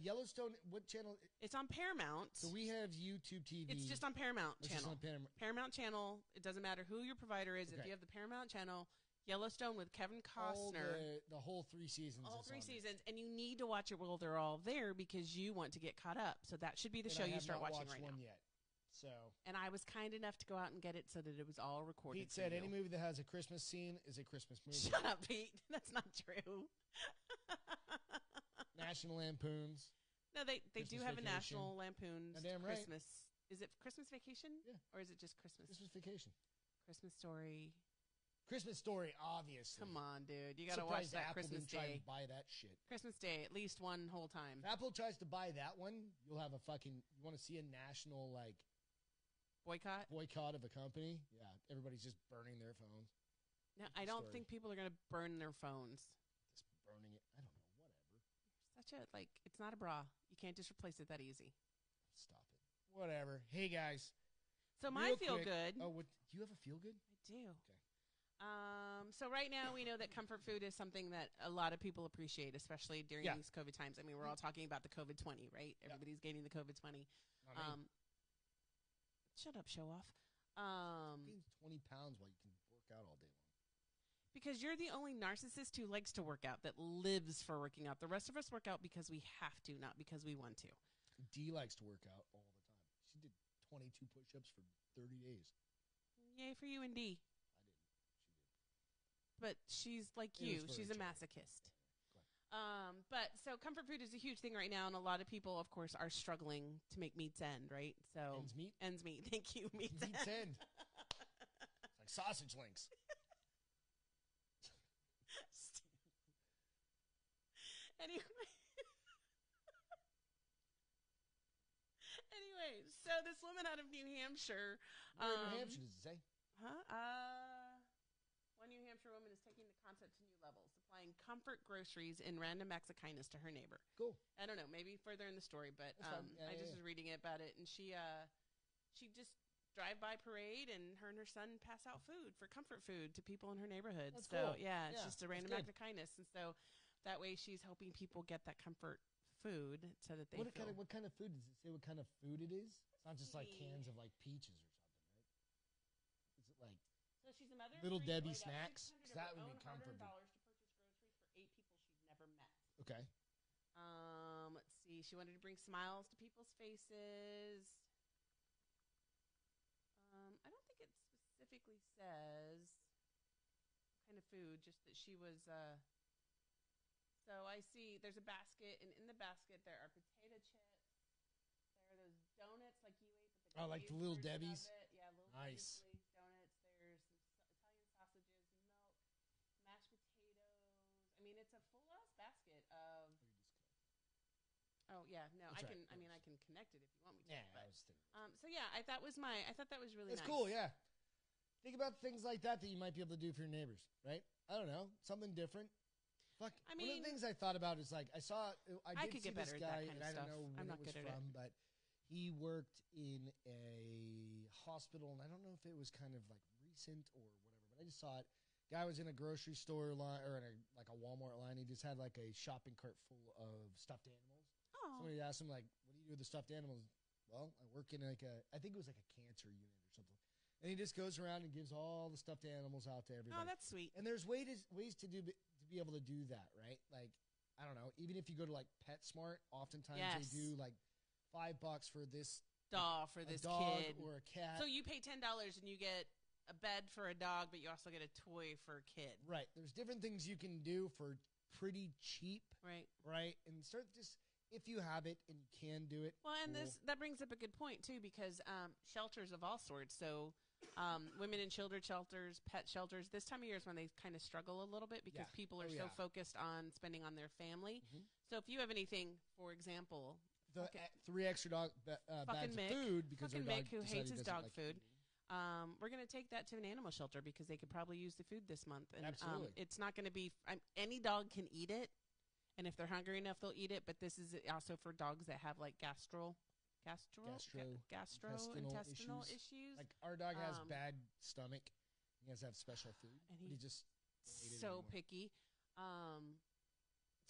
Yellowstone. What channel? It's on Paramount. So we have YouTube TV. It's just on Paramount It's channel. Just on Paramount channel. It doesn't matter who your provider is. Okay. If you have the Paramount channel, Yellowstone with Kevin Costner. The whole 3 seasons. All 3 seasons. And you need to watch it while they're all there, because you want to get caught up. So that should be the show you start watching right now. Yet. So. And I was kind enough to go out and get it so that it was all recorded. Pete said any movie that has a Christmas scene is a Christmas movie. Shut up, Pete. That's not true. National Lampoons. No, they do have a National Lampoons Christmas. Right. Is it Christmas Vacation? Yeah. Or is it just Christmas? Christmas Vacation. Christmas Story. Christmas Story, obviously. Come on, dude. You got to watch that Apple Christmas didn't try Day. to buy that shit. Christmas Day, at least one whole time. If Apple tries to buy that one, you'll have a fucking. You want to see a national, like. Boycott of a company? Yeah. Everybody's just burning their phones. No, I don't think people are going to burn their phones. Just burning it. I don't know. Whatever. Such a, it's not a bra. You can't just replace it that easy. Stop it. Whatever. Hey, guys. So my feel-good. Oh, do you have a feel-good? I do. Okay. So right now we know that comfort food is something that a lot of people appreciate, especially during these COVID times. I mean, we're all talking about the COVID-20, right? Everybody's getting the COVID-20. Shut up, show off. Gain 20 pounds while you can work out all day long. Because you're the only narcissist who likes to work out, that lives for working out. The rest of us work out because we have to, not because we want to. Dee likes to work out all the time. She did 22 push-ups for 30 days. Yay for you and Dee. I didn't. She did. But she's like you. She's a masochist. But so comfort food is a huge thing right now, and a lot of people, of course, are struggling to make meets end, right? So ends meet. Thank you, meets end. It's like sausage links. Anyway, so this woman out of New Hampshire. Where in New Hampshire does it say? One New Hampshire woman is taking the concept to new levels, supplying comfort groceries in random acts of kindness to her neighbor. Cool. I don't know, maybe further in the story, but I just was reading about it, and she just drive-by parade, and her son pass out food for comfort food to people in her neighborhood. That's so cool. it's just a random act of kindness, and so that way she's helping people get that comfort food so that they what kind of food does it say? What kind of food it is? It's not just like cans of like peaches or something, right? Is it like? So she's a mother. Little Debbie snacks. That would be comfort food. $600 to purchase groceries for 8 people she'd never met. Okay. Let's see. She wanted to bring smiles to people's faces. I don't think it specifically says what kind of food. Just that she was. So I see there's a basket, and in the basket there are potato chips. There are those donuts like you ate. But like the Little Debbie's? Yeah, Little nice. Debbie's donuts. There's some Italian sausages, milk, mashed potatoes. I mean, it's a full-ass basket of... Oh yeah, no, I can. I mean, I can connect it if you want me to. Yeah, but, I was thinking. So yeah, I thought that was really nice. It's cool, yeah. Think about things like that you might be able to do for your neighbors, right? I don't know, something different. Fuck. I mean, one of the things I thought about is like I did see this guy, and I don't know when it was from, but he worked in a hospital, and I don't know if it was kind of like recent or whatever, but I just saw it. Guy was in a grocery store line or in a Walmart line. He just had like a shopping cart full of stuffed animals. Somebody asked him, like, what do you do with the stuffed animals? Well, I work in I think it was like a cancer unit or something. And he just goes around and gives all the stuffed animals out to everybody. Oh, that's sweet. And there's ways to be able to do that, right? Like, I don't know. Even if you go to, like, PetSmart, oftentimes they do, like, $5 for this dog for this dog kid. Or a cat. So you pay $10 and you get a bed for a dog, but you also get a toy for a kid. Right. There's different things you can do for pretty cheap. Right. Right? And start just... If you have it and you can do it. Well, and that brings up a good point, too, because shelters of all sorts. So women and children shelters, pet shelters, this time of year is when they kind of struggle a little bit because people are so focused on spending on their family. Mm-hmm. So if you have anything, for example. The 3 extra bags of food because our dog Mick, who hates his dog like food. We're going to take that to an animal shelter because they could probably use the food this month. And absolutely. It's not going to be any dog can eat it. And if they're hungry enough, they'll eat it. But this is also for dogs that have like gastrointestinal issues. Like our dog has bad stomach. He has to have special food. And he just so picky.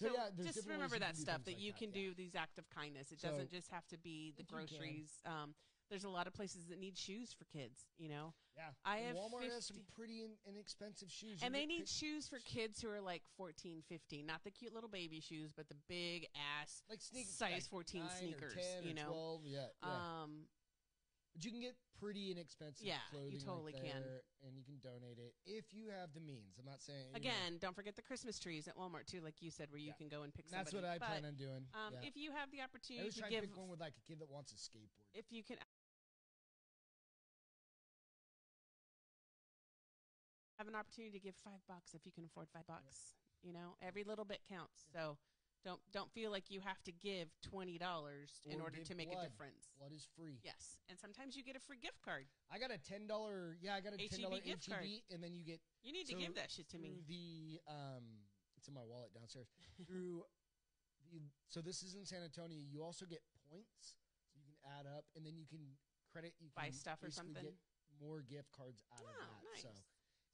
So just remember that stuff that you can do these acts of kindness. It doesn't just have to be the groceries. There's a lot of places that need shoes for kids, you know? Yeah. I have Walmart has some pretty inexpensive shoes. And they need shoes for kids who are like 14, 15. Not the cute little baby shoes, but the big ass like size 14 sneakers, or 10 you know? 12, yeah. But you can get pretty inexpensive clothing. You totally can. And you can donate it if you have the means. I'm not saying... Again, don't forget the Christmas trees at Walmart, too, like you said, where you can go and pick somebody. That's what I plan on doing. If you have the opportunity to give... I was trying to pick one with like a kid that wants a skateboard. If you can... have an opportunity to give $5 if you can afford $5. You know, every little bit counts. So don't feel like you have to give $20 in order to make a difference. Blood is free. Yes, and sometimes you get a free gift card. I got a $10. Yeah, I got a $10 gift card, and then you get. You need to give that shit to me. It's in my wallet downstairs. So this is in San Antonio. You also get points, so you can add up, and then you can credit. You can buy stuff or something. Get more gift cards out of that. Nice. So.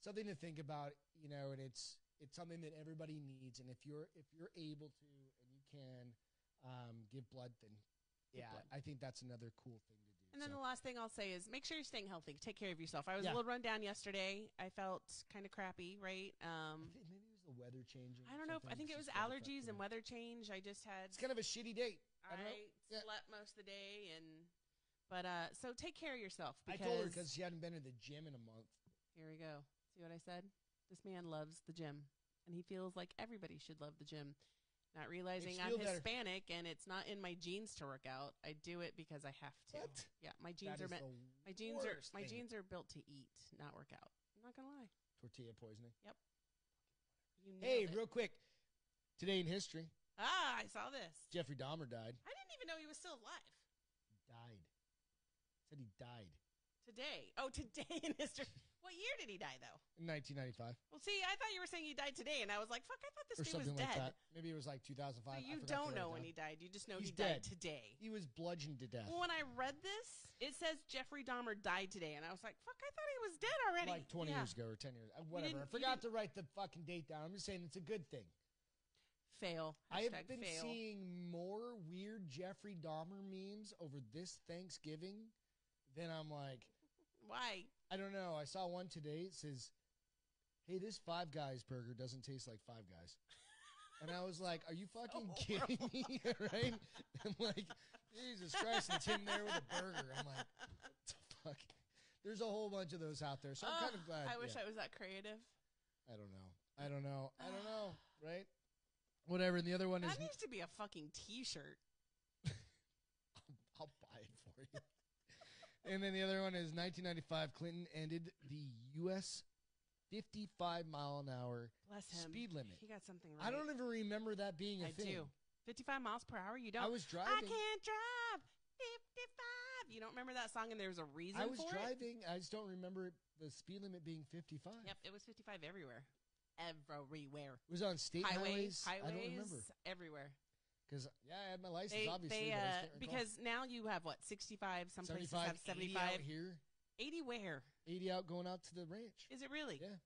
Something to think about, you know, and it's something that everybody needs. And if you're able to and you can give blood, then I think that's another cool thing to do. And then the last thing I'll say is make sure you're staying healthy. Take care of yourself. I was a little run down yesterday. I felt kind of crappy, right? I think maybe it was the weather changing. I don't know. I think it was allergies and weather change. I just had. It's kind of a shitty date. I slept most of the day, but so take care of yourself. I told her because she hadn't been to the gym in a month. Here we go. See what I said? This man loves the gym, and he feels like everybody should love the gym. Not realizing I'm Hispanic, and it's not in my genes to work out. I do it because I have to. What? Yeah, my genes are built to eat, not work out. I'm not gonna lie. Tortilla poisoning. Yep. Hey, real quick. Today in history. I saw this. Jeffrey Dahmer died. I didn't even know he was still alive. Died. Said he died. Today. Oh, today in history. What year did he die, though? In 1995. Well, see, I thought you were saying he died today, and I was like, fuck, I thought this dude was dead. Like that. Maybe it was like 2005. So you don't know when he died. You just know he dead. died today. He was bludgeoned to death. Well, when I read this, it says Jeffrey Dahmer died today, and I was like, fuck, I thought he was dead already. Like 20 years ago or 10 years. Whatever. I forgot to write the fucking date down. I'm just saying it's a good thing. Fail. I have been seeing more weird Jeffrey Dahmer memes over this Thanksgiving than I'm like... Why? I don't know. I saw one today. It says, hey, this Five Guys burger doesn't taste like Five Guys. And I was like, are you fucking kidding me? Right? I'm like, Jesus Christ. And it's him there with a burger. I'm like, what the fuck? There's a whole bunch of those out there. So I'm kind of glad. I wish I was that creative. I don't know. Right? Whatever. And the other one is... That needs to be a fucking T-shirt. I'll buy it for for you. And then the other one is 1995. Clinton ended the U.S. 55-mile-an-hour speed limit. He got something right. I don't even remember that being a thing. I do. 55 miles per hour? You don't? I was driving. I can't drive 55. You don't remember that song and there's a reason for it? I was driving. I just don't remember the speed limit being 55. Yep, it was 55 everywhere. Everywhere. It was on state highways? I don't remember. Everywhere. Because, I had my license, obviously. But I because now you have, 65? Some places have 75. 80 out here. 80 where? 80 out going out to the ranch. Is it really? Yeah.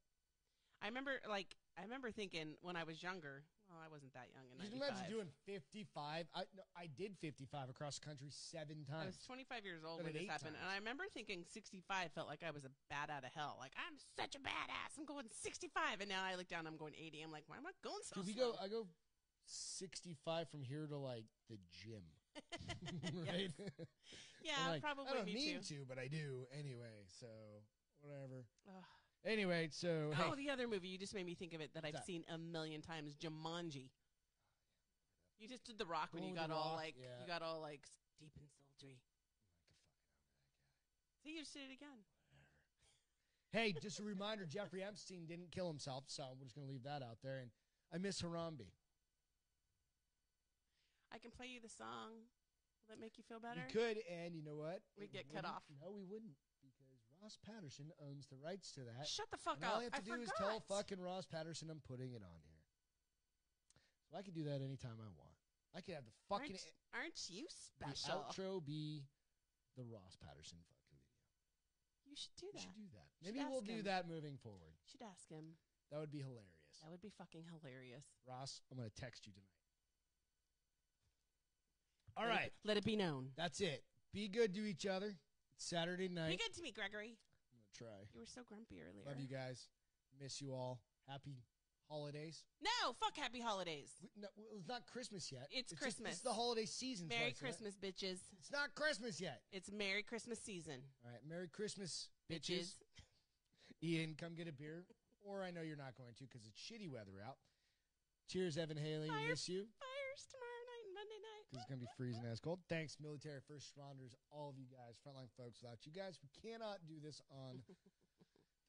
I remember thinking when I was younger, well, I wasn't that young in 95. Can you imagine doing 55? I did 55 across the country 7 times. I was 25 years old when this happened, and I remember thinking 65 felt like I was a bat out of hell. Like, I'm such a badass. I'm going 65, and now I look down, I'm going 80. I'm like, why am I going so slow? I go 65 from here to, the gym. Right? Yeah, probably I don't me mean too. to, but I do anyway, so whatever. Anyway, so... the other movie, you just made me think of it that I've seen a million times, Jumanji. You just did The Rock when you got all deep and sultry. See, you just did it again. Hey, just a reminder, Jeffrey Epstein didn't kill himself, so we're just going to leave that out there. And I miss Harambe. I can play you the song. Will that make you feel better? You could, and you know what? We'd get cut off. No, we wouldn't, because Ross Patterson owns the rights to that. Shut the fuck up. All I have to do is tell fucking Ross Patterson I'm putting it on here. So I can do that anytime I want. I can have the fucking... Aren't you special? The outro be the Ross Patterson fucking video. You should do that. We should do that. Maybe we'll do that moving forward. Should ask him. That would be hilarious. That would be fucking hilarious. Ross, I'm going to text you tonight. All right. Let it be known. That's it. Be good to each other. It's Saturday night. Be good to me, Gregory. I'm going to try. You were so grumpy earlier. Love you guys. Miss you all. Happy holidays. No, fuck happy holidays. It's not Christmas yet. It's Christmas. It's the holiday season. Merry Christmas, bitches. It's not Christmas yet. It's Merry Christmas season. All right. Merry Christmas, bitches. Ian, come get a beer. Or I know you're not going to because it's shitty weather out. Cheers, Evan Haley. Miss you. Fires tomorrow night and Monday night. Because it's going to be freezing as cold. Thanks, military, first responders, all of you guys, frontline folks. Without you guys, we cannot do this on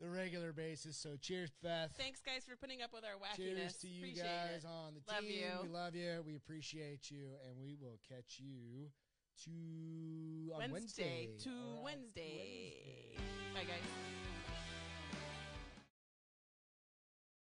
the regular basis. So cheers, Beth. Thanks, guys, for putting up with our wackiness. Cheers to you guys on the love team. You. We love you. We appreciate you. And we will catch you on Wednesday. Wednesday. Bye, guys.